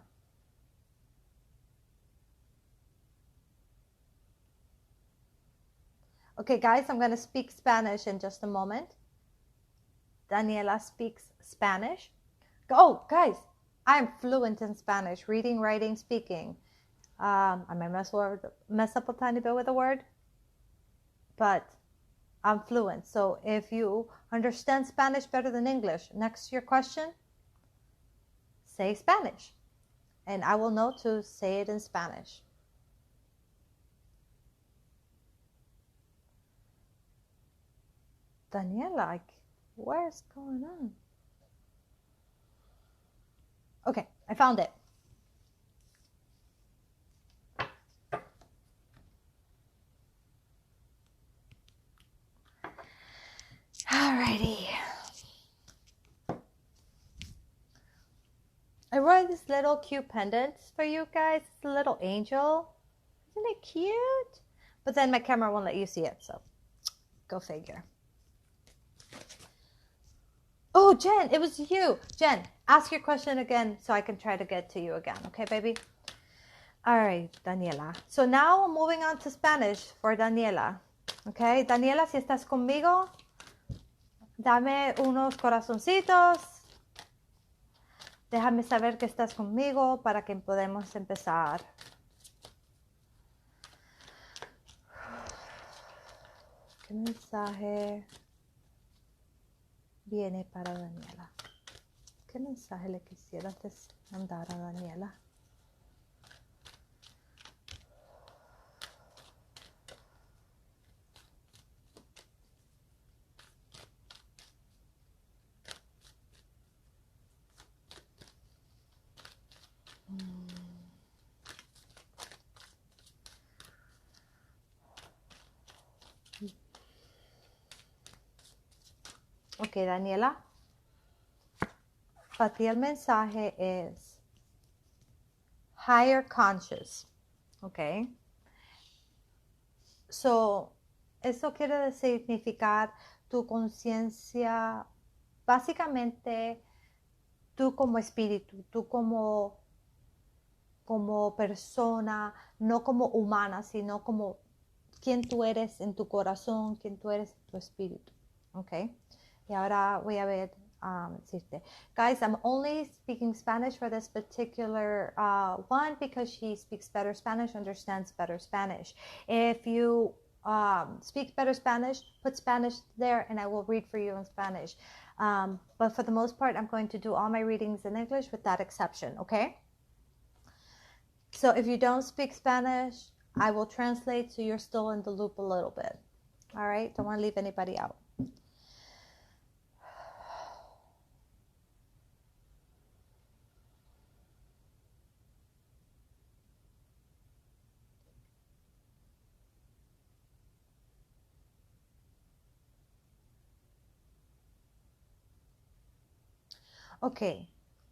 Okay, guys, I'm going to speak Spanish in just a moment. Daniela speaks Spanish. Oh, guys, I'm fluent in Spanish, reading, writing, speaking. I might mess up a tiny bit with a word, but I'm fluent. So if you understand Spanish better than English, next to your question, say Spanish. And I will know to say it in Spanish. Daniela, where's going on? Okay, I found it. Alrighty. I wrote these little cute pendants for you guys. It's a little angel. Isn't it cute? But then my camera won't let you see it, so go figure. Oh, Jen, it was you. Jen, ask your question again so I can try to get to you again. Okay, baby? All right, Daniela. So now I'm moving on to Spanish for Daniela. Okay, Daniela, si estás conmigo, dame unos corazoncitos. Déjame saber que estás conmigo para que podamos empezar. ¿Qué mensaje viene para Daniela? ¿Qué mensaje le quisieras mandar a Daniela? Ok, Daniela. Para ti el mensaje es higher conscious. Ok. So, eso quiere significar tu conciencia, básicamente tú como espíritu, tú como persona, no como humana, sino como quien tú eres en tu corazón, quien tú eres en tu espíritu. Ok. Y ahora voy a ver, decirte. Guys, I'm only speaking Spanish for this particular one because she speaks better Spanish, understands better Spanish. If you speak better Spanish, put Spanish there and I will read for you in Spanish. But for the most part, I'm going to do all my readings in English with that exception, okay? So if you don't speak Spanish, I will translate so you're still in the loop a little bit. All right? Don't want to leave anybody out. Ok,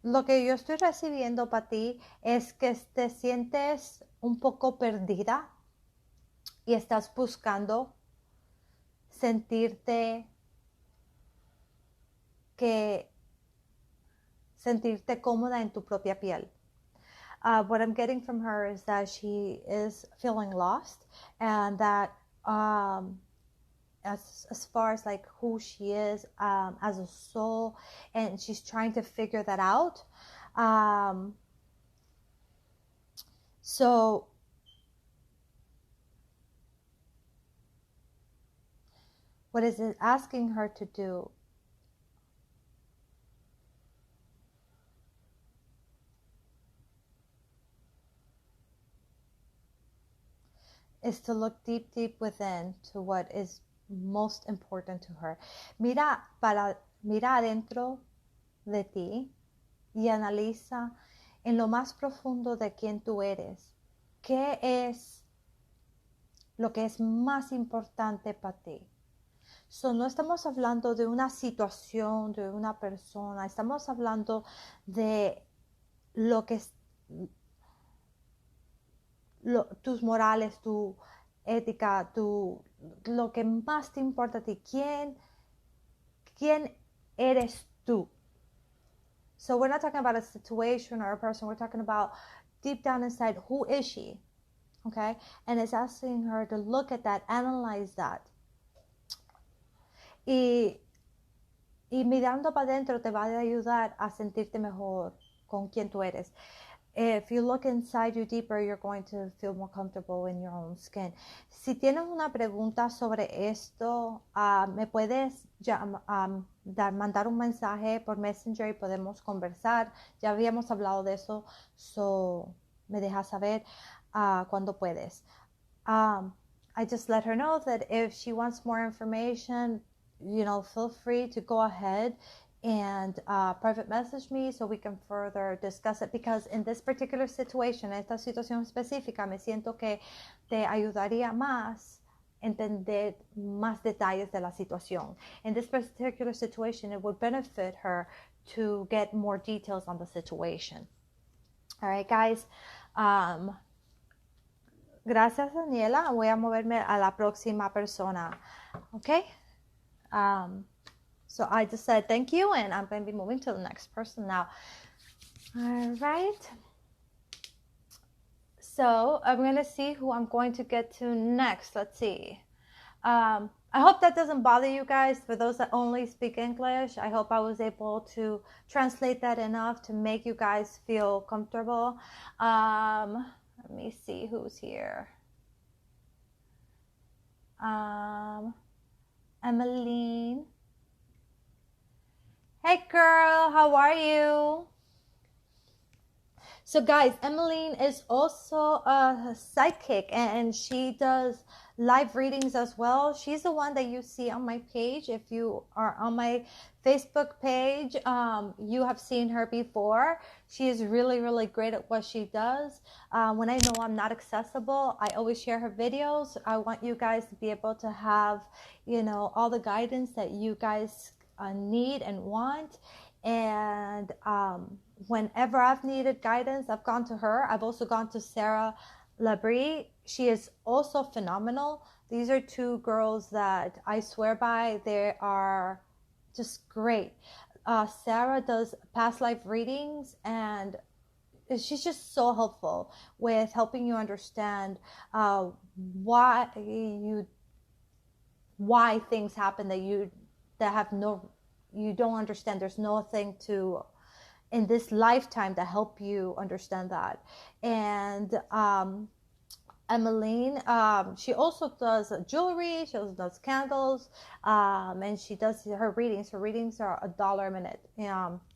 lo que yo estoy recibiendo para ti es que te sientes un poco perdida y estás buscando sentirte cómoda en tu propia piel. What I'm getting from her is that she is feeling lost and that as far as like who she is as a soul, and she's trying to figure that out. So what is it asking her to do? is to look deep within to what is most important to her. Mira adentro de ti y analiza en lo más profundo de quién tú eres. ¿Qué es lo que es más importante para ti? So, no estamos hablando de una situación, de una persona, estamos hablando de lo que es tus morales, tu ética, lo que más te importa a ti. ¿Quién eres tú? So we're not talking about a situation or a person. We're talking about deep down inside, who is she? Okay? And it's asking her to look at that, analyze that. Y mirando para adentro te va a ayudar a sentirte mejor con quien tú eres. If you look inside you deeper, you're going to feel more comfortable in your own skin. Si tienes una pregunta sobre esto, me puedes mandar un mensaje por Messenger y podemos conversar. Ya habíamos hablado de eso, so me dejas saber cuando puedes. I just let her know that if she wants more information, feel free to go ahead and private message me so we can further discuss it, because in this particular situation, esta situación específica, me siento que te ayudaría más entender más detalles de la situación. In this particular situation, it would benefit her to get more details on the situation. All right, guys. Gracias, Daniela. Voy a moverme a la próxima persona. Okay? So I just said thank you, and I'm going to be moving to the next person now. All right. So I'm going to see who I'm going to get to next. Let's see. I hope that doesn't bother you guys. For those that only speak English, I hope I was able to translate that enough to make you guys feel comfortable. Let me see who's here. Emmeline. Hey girl, how are you? So guys, Emmeline is also a psychic, and she does live readings as well. She's the one that you see on my page. If you are on my Facebook page, you have seen her before. She is really great at what she does. When I know I'm not accessible, I always share her videos. I want you guys to be able to have, all the guidance that you guys need and want. And whenever I've needed guidance, I've gone to her. I've also gone to Sarah Labrie. She is also phenomenal. These are two girls that I swear by. They are just great. Sarah does past life readings, and she's just so helpful with helping you understand why things happen that you don't understand. There's nothing in this lifetime to help you understand that. And Emmeline, she also does jewelry, she also does candles, and she does her readings. Her readings are $1 a minute.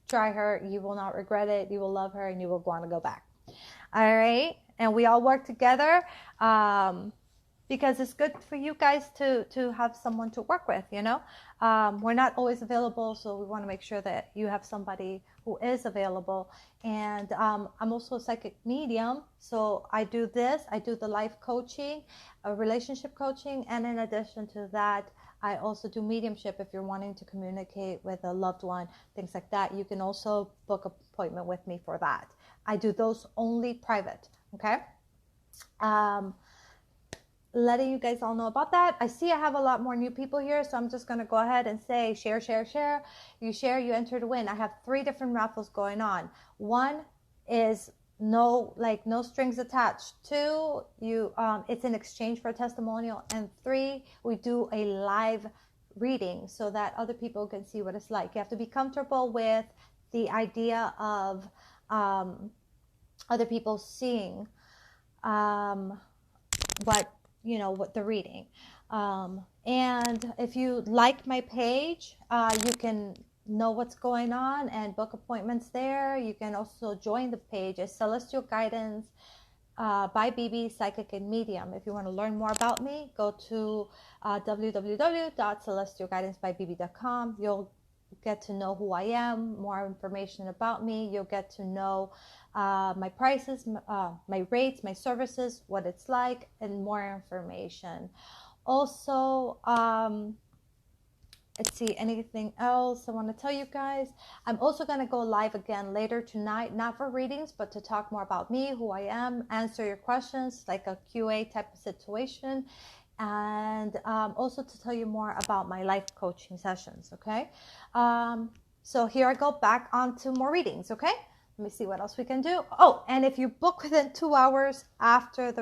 Try her, you will not regret it. You will love her, and you will want to go back. All right, and we all work together because it's good for you guys to have someone to work with. We're not always available, so we want to make sure that you have somebody who is available. And I'm also a psychic medium, so I do the life coaching, relationship coaching, and in addition to that, I also do mediumship. If you're wanting to communicate with a loved one, things like that, you can also book an appointment with me for that. I do those only private, okay? Letting you guys all know about that. I see I have a lot more new people here, so I'm just going to go ahead and say share. You share, you enter to win. I have 3 different raffles going on. 1 is no strings attached. 2, it's in exchange for a testimonial. And 3, we do a live reading so that other people can see what it's like. You have to be comfortable with the idea of other people seeing what the reading. And if you like my page, you can know what's going on and book appointments there. You can also join the page as Celestial Guidance by BB Psychic and Medium. If you want to learn more about me, go to www.celestialguidancebybb.com. You'll get to know who I am, more information about me. You'll get to know my prices, my rates, my services, what it's like, and more information. Also, let's see, anything else I want to tell you guys? I'm also going to go live again later tonight, not for readings, but to talk more about me, who I am, answer your questions, like a QA type of situation, and also to tell you more about my life coaching sessions, okay? So here I go back onto more readings, okay? Let me see what else we can do. Oh, and if you book within 2 hours after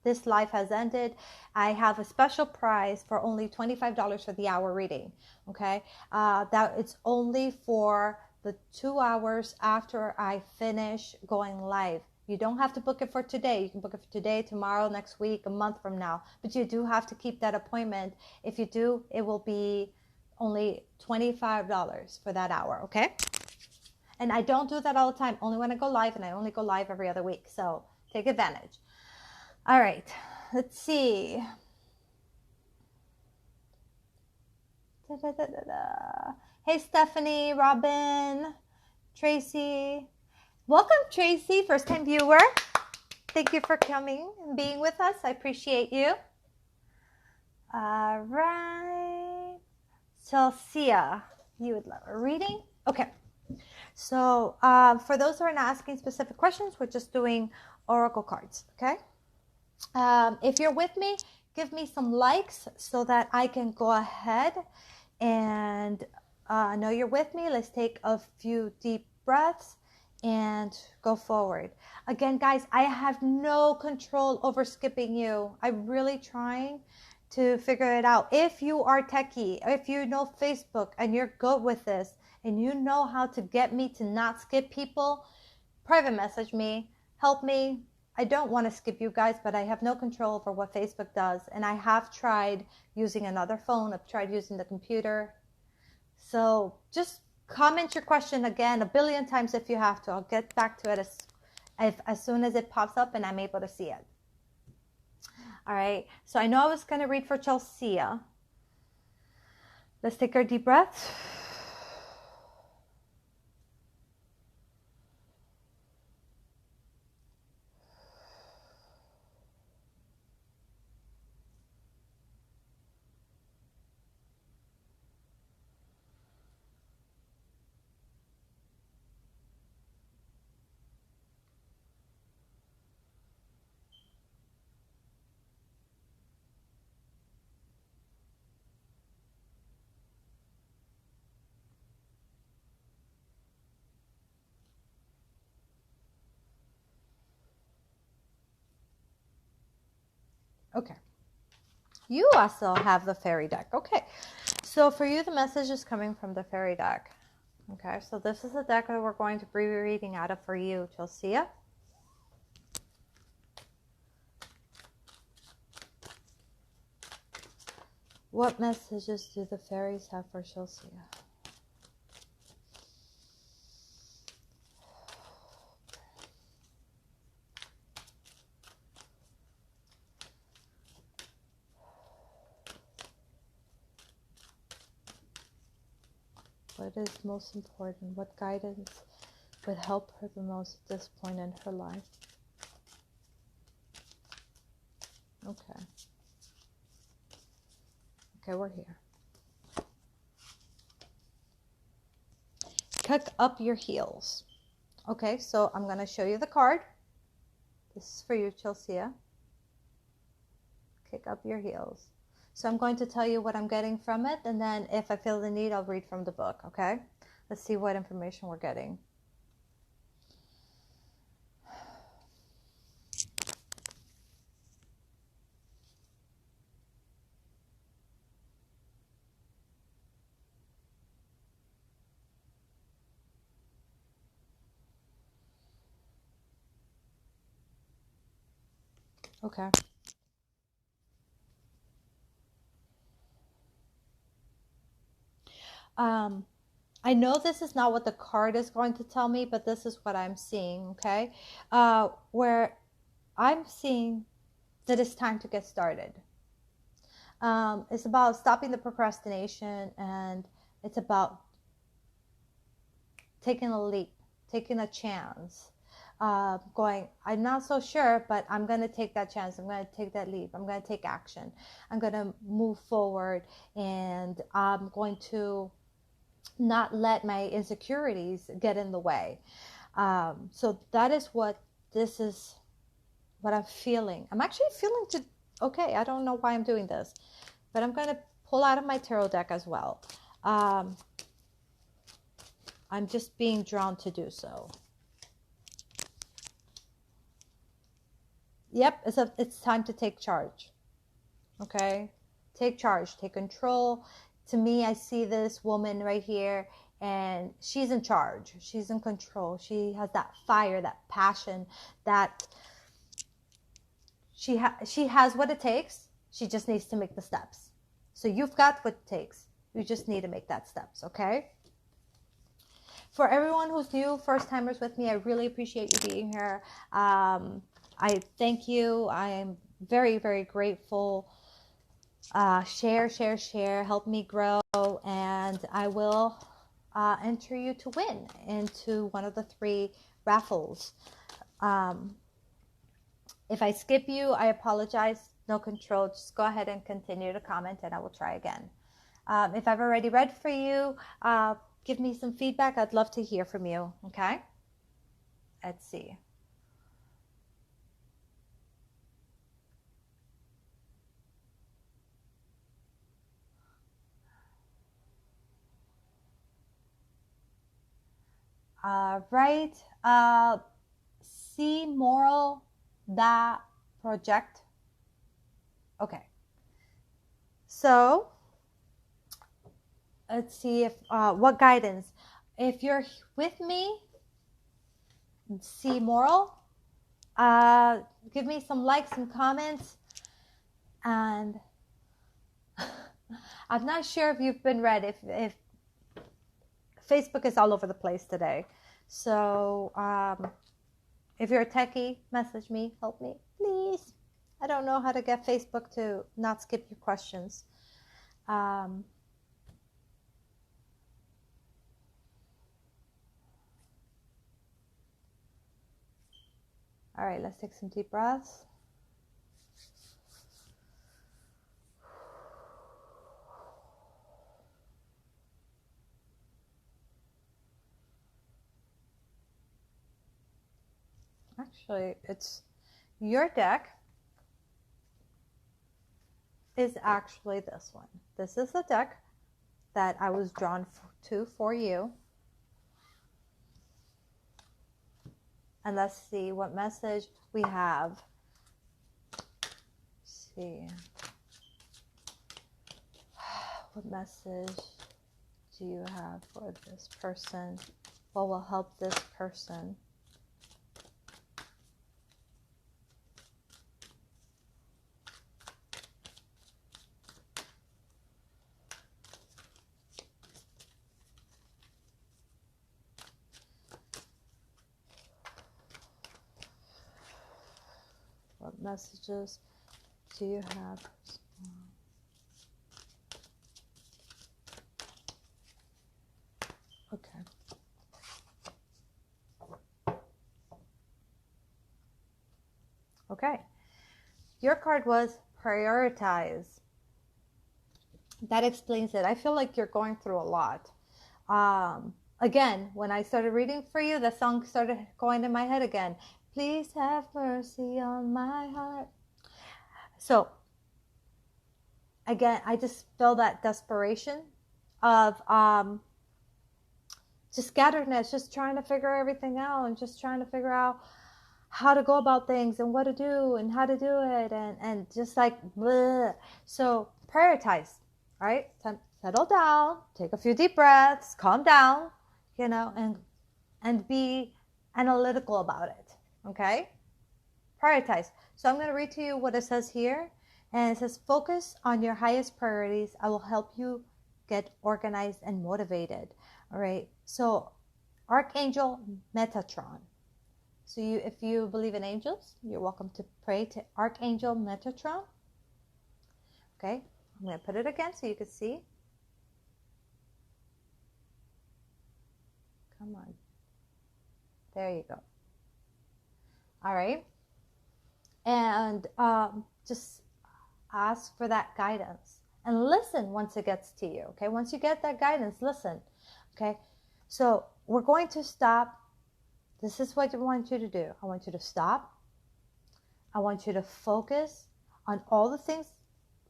this live has ended, I have a special price for only $25 for the hour reading. Okay, that it's only for the 2 hours after I finish going live. You don't have to book it for today. You can book it for today, tomorrow, next week, a month from now. But you do have to keep that appointment. If you do, it will be only $25 for that hour. Okay. And I don't do that all the time, only when I go live, and I only go live every other week. So take advantage. All right, let's see. Hey, Stephanie, Robin, Tracy. Welcome, Tracy, first time viewer. Thank you for coming and being with us. I appreciate you. All right. Chelsea, you would love a reading? Okay. So for those who are not asking specific questions, we're just doing oracle cards, okay? If you're with me, give me some likes so that I can go ahead and know you're with me. Let's take a few deep breaths and go forward. Again, guys, I have no control over skipping you. I'm really trying to figure it out. If you are techie, if you know Facebook and you're good with this, and you know how to get me to not skip people, private message me, help me. I don't want to skip you guys, but I have no control over what Facebook does. And I have tried using another phone. I've tried using the computer. So just comment your question again 1 billion times if you have to. I'll get back to it as soon as it pops up and I'm able to see it. All right. So I know I was going to read for Chelsea. Let's take our deep breaths. Okay. You also have the fairy deck. Okay. So for you, the message is coming from the fairy deck. Okay. So this is the deck that we're going to be reading out of for you, Chelsea. What messages do the fairies have for Chelsea? What is most important? What guidance would help her the most at this point in her life? Okay. Okay, we're here. Kick up your heels. Okay, so I'm going to show you the card. This is for you, Chelsea. Kick up your heels. So I'm going to tell you what I'm getting from it, and then if I feel the need, I'll read from the book, okay? Let's see what information we're getting. Okay. I know this is not what the card is going to tell me, but this is what I'm seeing, okay? Where I'm seeing that it's time to get started. It's about stopping the procrastination, and it's about taking a leap, taking a chance, going, I'm not so sure, but I'm going to take that chance. I'm going to take that leap. I'm going to take action. I'm going to move forward, and I'm going to not let my insecurities get in the way. So that is what this is, what I'm feeling. I'm actually feeling okay, I don't know why I'm doing this, but I'm going to pull out of my tarot deck as well. I'm just being drawn to do so. Yep, it's time to take charge. Okay? Take charge, take control. To me, I see this woman right here, and she's in charge. She's in control. She has that fire, that passion, that she has what it takes. She just needs to make the steps. So you've got what it takes. You just need to make that steps, okay? For everyone who's new, first timers with me, I really appreciate you being here. I thank you. I am very, very grateful. Share. Help me grow, and I will enter you to win into one of the 3 raffles. If I skip you, I apologize. No control. Just go ahead and continue to comment, and I will try again. If I've already read for you, give me some feedback. I'd love to hear from you. Okay? Let's see. Right. See moral that project. Okay. So let's see if what guidance. If you're with me, see moral. Give me some likes and comments. And I'm not sure if you've been read. If Facebook is all over the place today. So if you're a techie, message me, help me, please. I don't know how to get Facebook to not skip your questions. All right, let's take some deep breaths. Actually, it's your deck is actually this one. This is the deck that I was drawn to for you. And let's see what message we have. Let's see. What message do you have for this person? What will help this person? What messages do you have? Okay. Okay. Your card was prioritize. That explains it. I feel like you're going through a lot. Again, when I started reading for you, the song started going in my head again. Please have mercy on my heart. So, again, I just feel that desperation of just scatteredness, just trying to figure everything out and just trying to figure out how to go about things and what to do and how to do it and just like, bleh. So prioritize, right? Settle down, take a few deep breaths, calm down, and be analytical about it, okay? Prioritize. So I'm going to read to you what it says here. And it says, focus on your highest priorities. I will help you get organized and motivated. All right. So Archangel Metatron. So if you believe in angels, you're welcome to pray to Archangel Metatron. Okay, I'm going to put it again so you can see. Come on. There you go. All right. And just ask for that guidance and listen once it gets to you. Okay, once you get that guidance, listen. Okay, so we're going to stop. This is what I want you to do. I want you to stop. I want you to focus on all the things.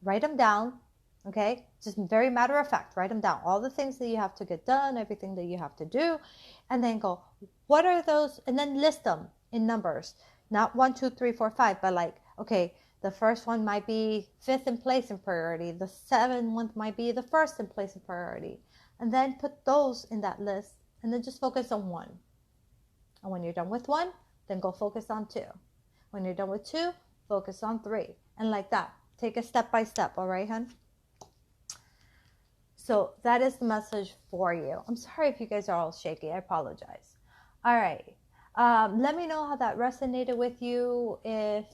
Write them down. Okay, just very matter of fact, write them down. All the things that you have to get done, everything that you have to do, and then go, what are those? And then list them in numbers. Not 1, 2, 3, 4, 5, but like, okay, the first one might be 5th in place in priority. The 7th one might be the 1st in place in priority. And then put those in that list and then just focus on one. And when you're done with one, then go focus on 2. When you're done with 2, focus on 3. And like that. Take it step by step. All right, hon? So that is the message for you. I'm sorry if you guys are all shaky. I apologize. All right. Let me know how that resonated with you. If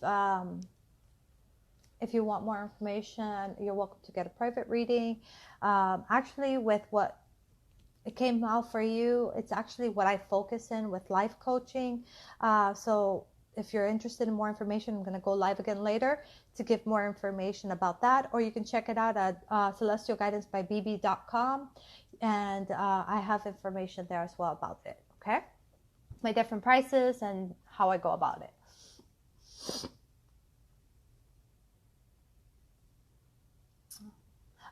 you want more information, you're welcome to get a private reading. Actually, with what it came out for you, it's actually what I focus in with life coaching. So if you're interested in more information, I'm going to go live again later to give more information about that. Or you can check it out at celestialguidancebybb.com. And I have information there as well about it. Okay? My different prices and how I go about it.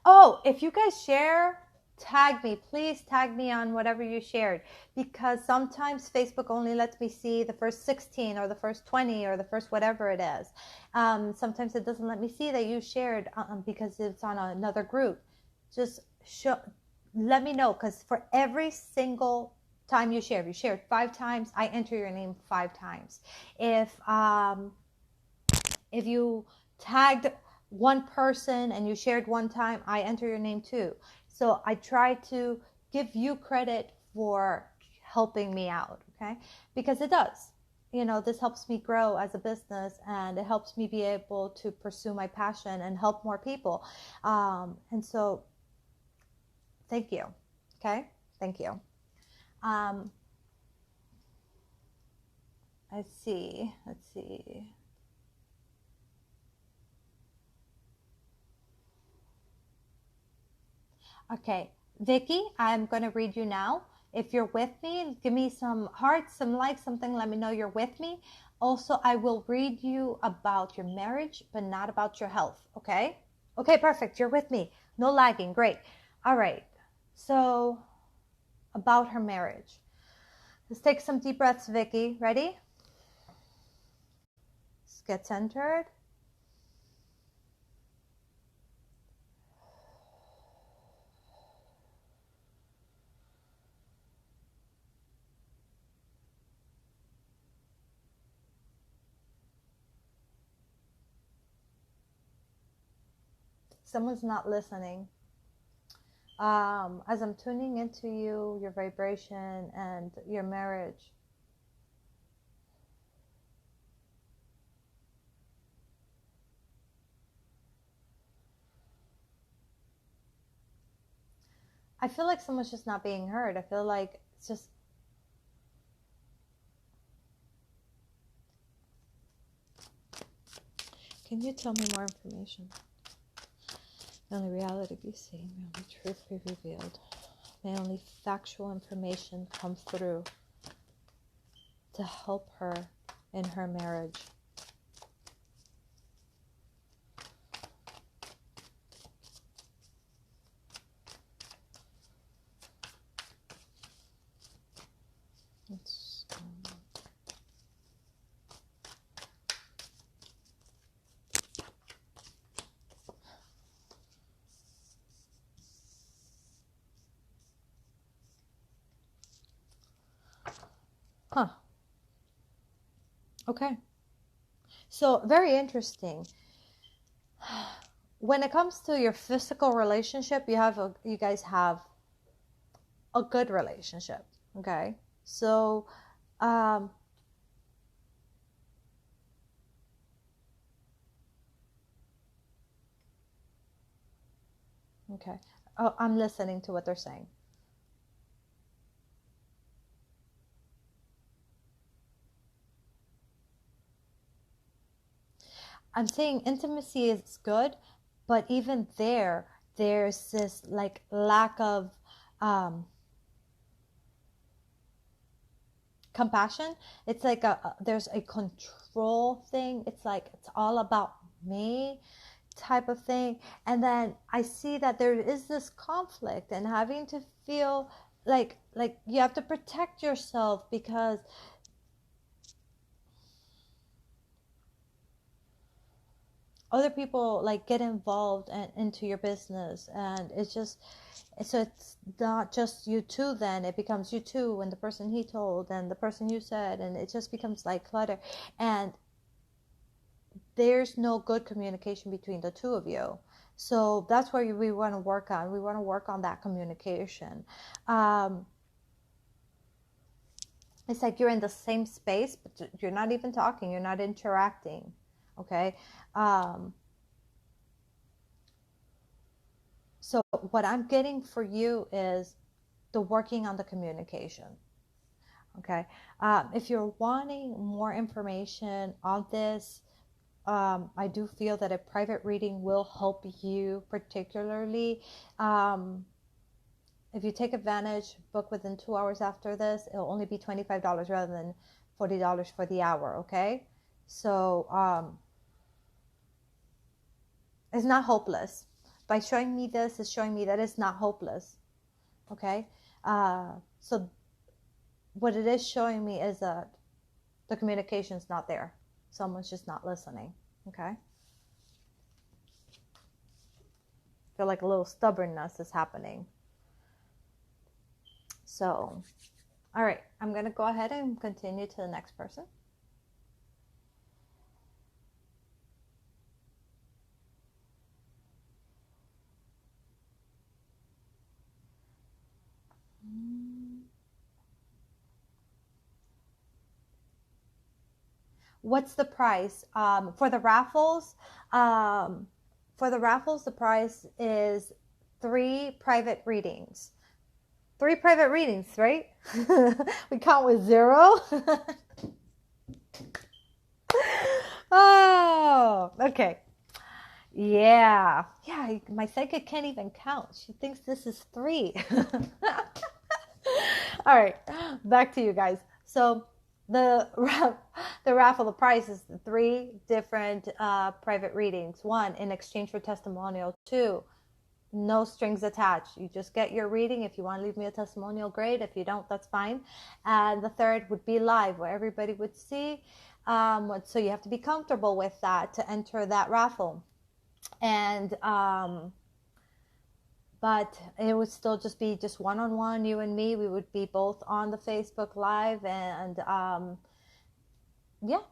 Oh, if you guys share, tag me. Please tag me on whatever you shared, because sometimes Facebook only lets me see the first 16 or the first 20 or the first whatever it is. Sometimes it doesn't let me see that you shared because it's on another group. Just let me know, because for every single time you share, if you shared 5 times, I enter your name 5 times. If you tagged one person and you shared 1 time, I enter your name too. So I try to give you credit for helping me out, okay? Because it does. You know, this helps me grow as a business, and it helps me be able to pursue my passion and help more people. And so thank you. Okay? Thank you. Let's see. Okay, Vicky, I'm going to read you now. If you're with me, give me some hearts, some likes, something. Let me know you're with me. Also, I will read you about your marriage, but not about your health. Okay? Okay, perfect. You're with me. No lagging. Great. All right. So, about her marriage. Let's take some deep breaths, Vicky. Ready? Let's get centered. Someone's not listening. As I'm tuning into you, your vibration, and your marriage, I feel like someone's just not being heard. I feel like it's just... Can you tell me more information? May only reality be seen, may only truth be revealed, may only factual information come through to help her in her marriage. Huh. Okay. So, very interesting. When it comes to your physical relationship, you guys have a good relationship. Okay. So, Okay. Oh, I'm listening to what they're saying. I'm saying intimacy is good, but even there's this like lack of compassion. It's like there's a control thing. It's like it's all about me type of thing. And then I see that there is this conflict and having to feel like you have to protect yourself because other people like get involved into your business, and it's just, so it's not just you two, then it becomes you two and the person he told and the person you said, and it just becomes like clutter, and there's no good communication between the two of you. So that's what we want to work on. We want to work on that communication. It's like you're in the same space, but you're not even talking, you're not interacting. Okay. So what I'm getting for you is the working on the communication. Okay. If you're wanting more information on this, I do feel that a private reading will help you, particularly if you take advantage, book within 2 hours after this, it'll only be $25 rather than $40 for the hour. Okay. So it's not hopeless. By showing me this, it's showing me that it's not hopeless. Okay. So what it is showing me is that the communication's not there. Someone's just not listening. Okay. I feel like a little stubbornness is happening. So, all right, I'm going to go ahead and continue to the next person. What's the price for the raffles? The price is 3 private readings. 3 private readings, right? We count with 0. Oh, okay. Yeah. Yeah, my psychic can't even count. She thinks this is 3. All right, back to you guys. So the raffle, the price is 3 different private readings. 1, in exchange for testimonial. 2, no strings attached. You just get your reading. If you want to leave me a testimonial, great. If you don't, that's fine. And the 3rd would be live, where everybody would see. So you have to be comfortable with that to enter that raffle. And but it would still just be just one-on-one, you and me. We would be both on the Facebook Live, and yeah,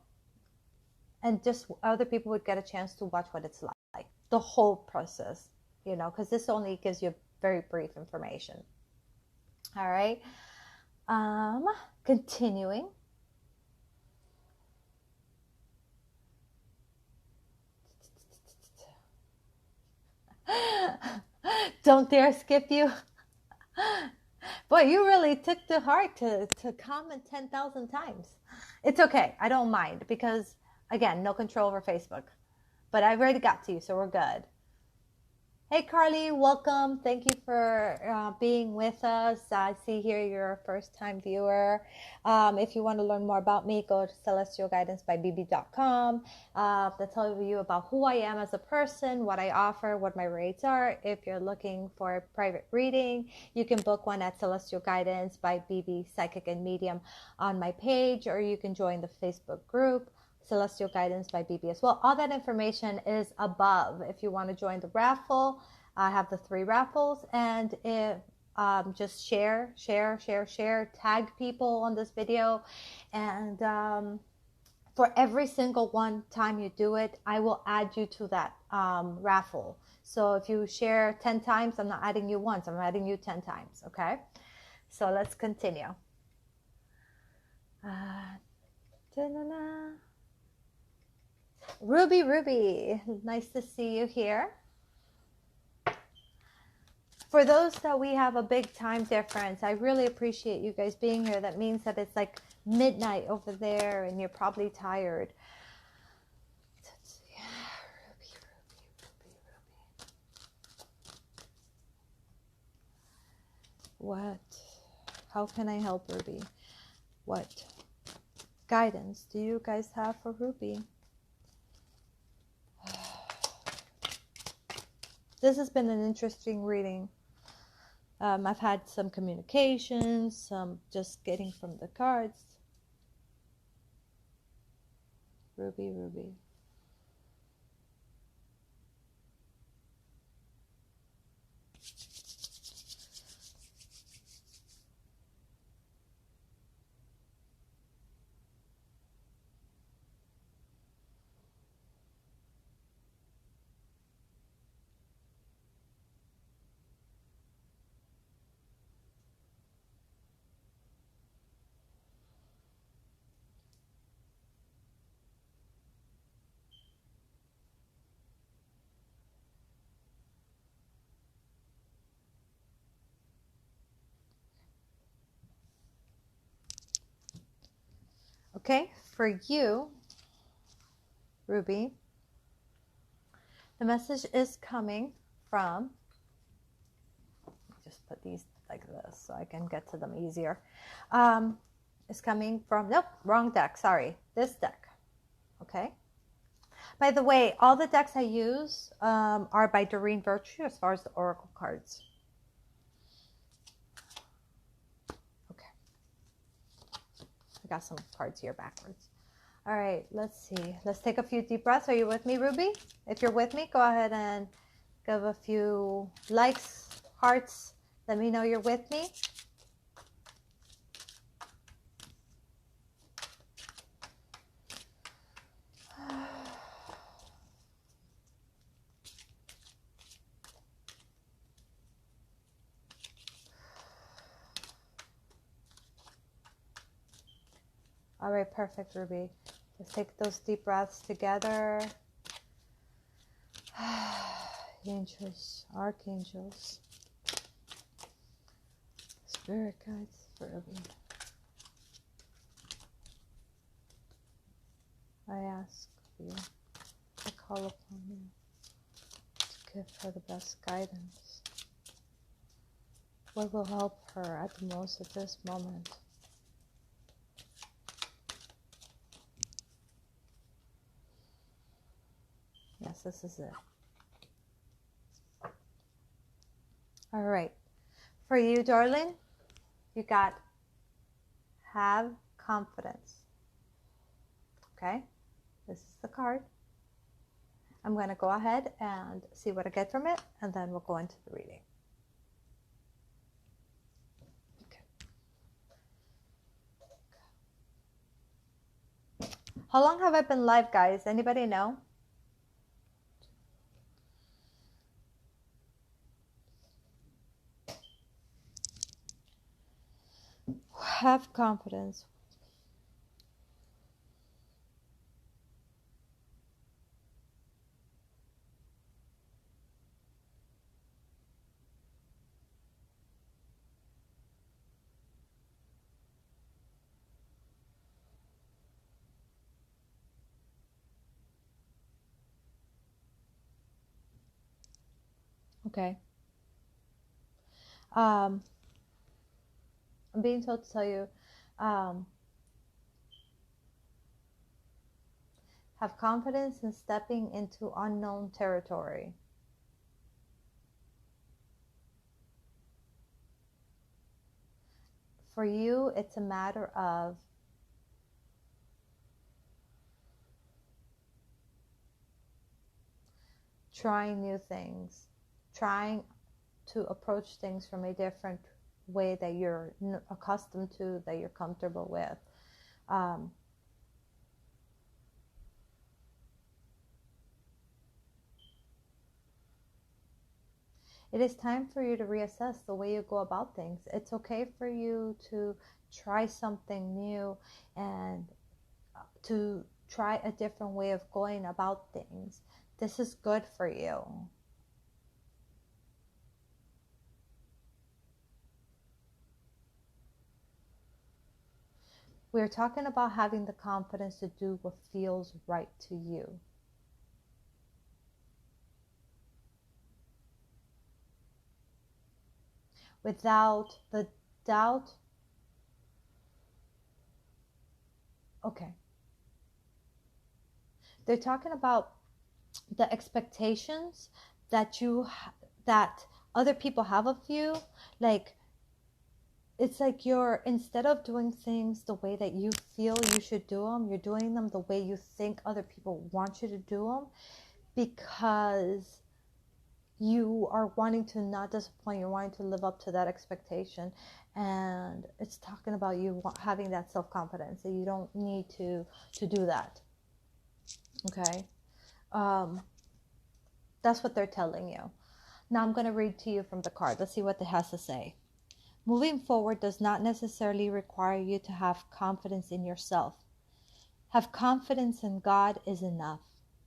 and just other people would get a chance to watch what it's like, the whole process, you know, because this only gives you very brief information. All right. Continuing. Don't dare skip you. Boy, you really took to heart to comment 10,000 times. It's okay. I don't mind because, again, no control over Facebook. But I already got to you, so we're good. Hey, Carly, welcome. Thank you for being with us. I see here you're a first-time viewer. If you want to learn more about me, go to celestialguidancebybb.com. That tells you about who I am as a person, what I offer, what my rates are. If you're looking for a private reading, you can book one at Celestial Guidance by BB Psychic and Medium on my page, or you can join the Facebook group Celestial Guidance by BB as well. All that information is above. If you want to join the raffle, I have the 3 raffles, and if just share, tag people on this video, and for every single one time you do it, I will add you to that raffle. So if you share 10 times, I'm not adding you once, I'm adding you 10 times. Okay, so let's continue. Ruby, nice to see you here. For those that we have a big time difference, I really appreciate you guys being here. That means that it's like midnight over there and you're probably tired. Let's see. What? How can I help Ruby? What guidance do you guys have for Ruby? This has been an interesting reading. I've had some communications, some just getting from the cards. Ruby, Ruby. Okay, for you, Ruby, the message is coming from, just put these like this so I can get to them easier. It's coming from, nope, wrong deck, sorry, this deck, okay? By the way, all the decks I use are by Doreen Virtue as far as the Oracle cards. I got some cards here backwards. All right, let's see. Let's take a few deep breaths. Are you with me, Ruby? If you're with me, go ahead and give a few likes, hearts. Let me know you're with me. All right, perfect, Ruby. Let's take those deep breaths together. Angels, archangels, spirit guides for Ruby. I ask you, I call upon you to give her the best guidance. What will help her at the most at this moment? Yes, this is it. All right. For you, darling, you got have confidence. Okay? This is the card. I'm going to go ahead and see what I get from it, and then we'll go into the reading. Okay. How long have I been live, guys? Anybody know? Have confidence. Okay. I'm being told to tell you, have confidence in stepping into unknown territory. For you, it's a matter of trying new things, trying to approach things from a different way that you're accustomed to, that you're comfortable with. It is time for you to reassess the way you go about things. It's okay for you to try something new and to try a different way of going about things. This is good for you. We're talking about having the confidence to do what feels right to you. Without the doubt. Okay. They're talking about the expectations that that other people have of you. Like, it's like you're, instead of doing things the way that you feel you should do them, you're doing them the way you think other people want you to do them, because you are wanting to not disappoint, you're wanting to live up to that expectation. And it's talking about you having that self-confidence, that you don't need to do that. Okay. That's what they're telling you. Now I'm going to read to you from the card. Let's see what it has to say. Moving forward does not necessarily require you to have confidence in yourself. Have confidence in God is enough,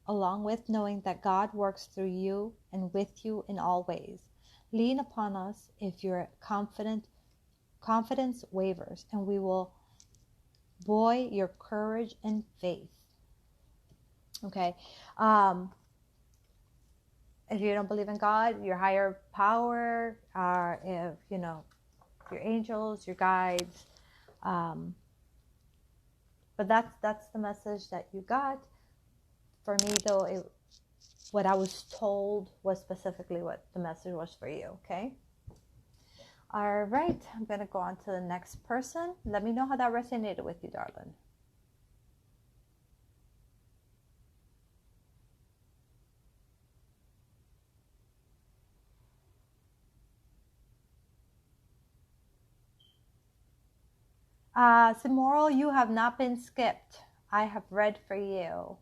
along with knowing that God works through you and with you in all ways. Lean upon us if your confidence wavers, and we will buoy your courage and faith. Okay. If you don't believe in God, your higher power, if you know, your angels, your guides, but that's the message that you got. For me, though, what I was told was specifically what the message was for you. Okay. All right, I'm gonna go on to the next person. Let me know how that resonated with you, darling. Moral, you have not been skipped. I have read for you.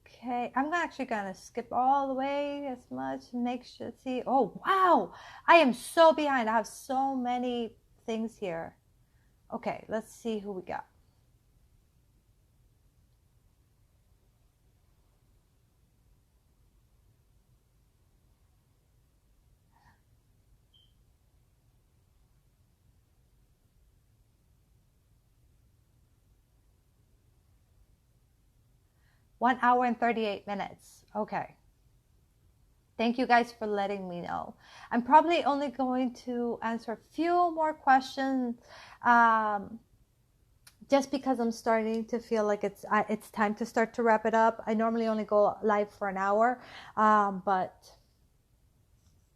Okay, I'm actually gonna skip all the way as much. Make sure, see. Oh wow, I am so behind. I have so many things here. Okay, let's see who we got. One hour and 38 minutes. Okay. Thank you guys for letting me know. I'm probably only going to answer a few more questions, just because I'm starting to feel like it's time to start to wrap it up. I normally only go live for an hour, but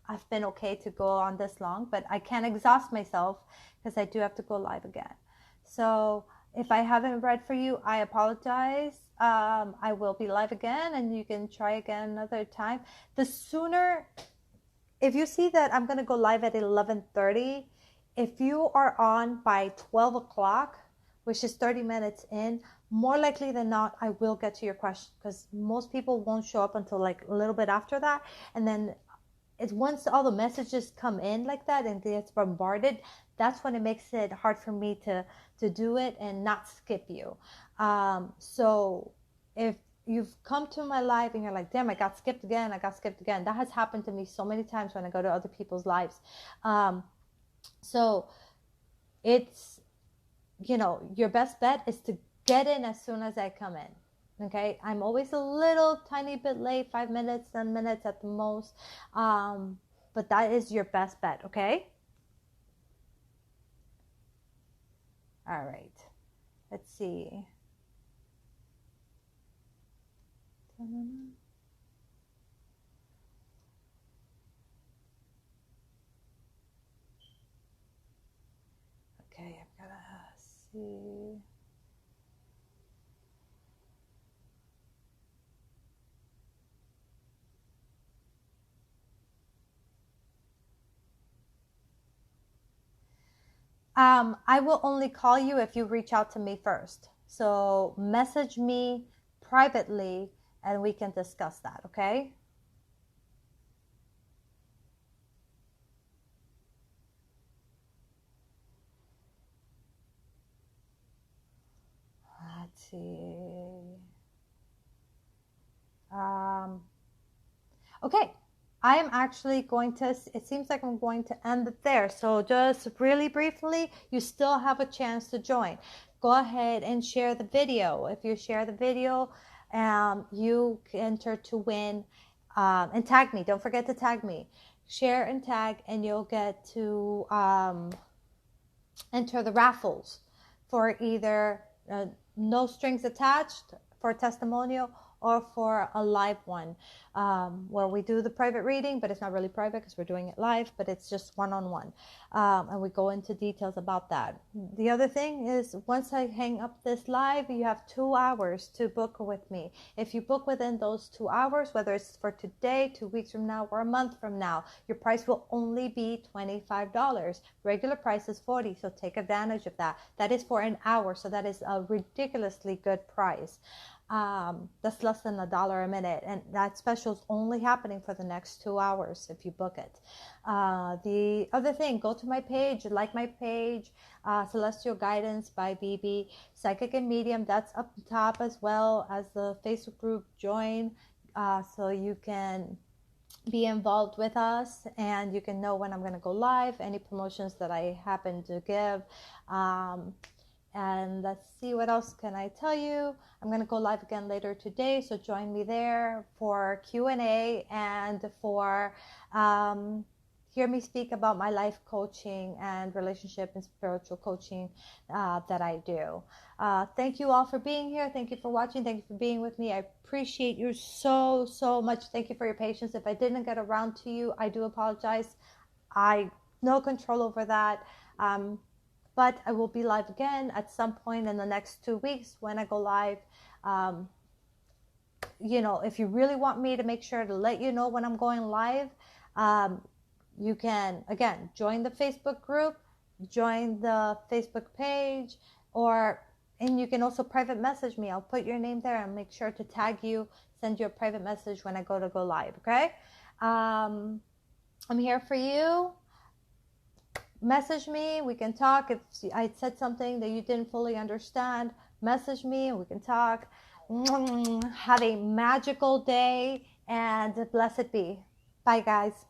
I've been okay to go on this long, but I can't exhaust myself because I do have to go live again. So if I haven't read for you, I apologize. I will be live again, and you can try again another time. The sooner, if you see that I'm going to go live at 11:30, if you are on by 12 o'clock, which is 30 minutes in, more likely than not, I will get to your question, because most people won't show up until like a little bit after that. And then it's once all the messages come in like that and gets bombarded, that's when it makes it hard for me to do it and not skip you. So if you've come to my live and you're like, damn, I got skipped again, that has happened to me so many times when I go to other people's lives. So it's, you know, your best bet is to get in as soon as I come in. Okay, I'm always a little tiny bit late, 5 minutes, 10 minutes at the most, but that is your best bet. Okay. All right, let's see. Okay, I'm gonna see. I will only call you if you reach out to me first. So message me privately and we can discuss that, okay? Let's see. Okay. I am actually going to, it seems like I'm going to end it there. So just really briefly, you still have a chance to join. Go ahead and share the video. If you share the video, you enter to win, and tag me. Don't forget to tag me. Share and tag, and you'll get to enter the raffles for either no strings attached for a testimonial, or for a live one, where we do the private reading, but it's not really private because we're doing it live, but it's just one-on-one. And we go into details about that. The other thing is, once I hang up this live, you have 2 hours to book with me. If you book within those 2 hours, whether it's for today, 2 weeks from now, or a month from now, your price will only be $25. Regular price is $40, so take advantage of that. That is for an hour, so that is a ridiculously good price. That's less than $1 a minute, and that special is only happening for the next 2 hours if you book it. The other thing, go to my page, like my page, Celestial Guidance by BB, Psychic and Medium. That's up top, as well as the Facebook group. Join, so you can be involved with us, and you can know when I'm going to go live, any promotions that I happen to give. And let's see, what else can I tell you? I'm going to go live again later today, so join me there for Q&A and for hear me speak about my life coaching and relationship and spiritual coaching that I do. Thank you all for being here. Thank you for watching. Thank you for being with me. I appreciate you so, so much. Thank you for your patience. If I didn't get around to you, I do apologize. I no control over that. But I will be live again at some point in the next 2 weeks when I go live. You know, if you really want me to make sure to let you know when I'm going live, you can, again, join the Facebook group, join the Facebook page, and you can also private message me. I'll put your name there and make sure to tag you, send you a private message when I go live, okay? I'm here for you. Message me, we can talk. If I said something that you didn't fully understand, message me and we can talk. Have a magical day, and blessed be. Bye, guys.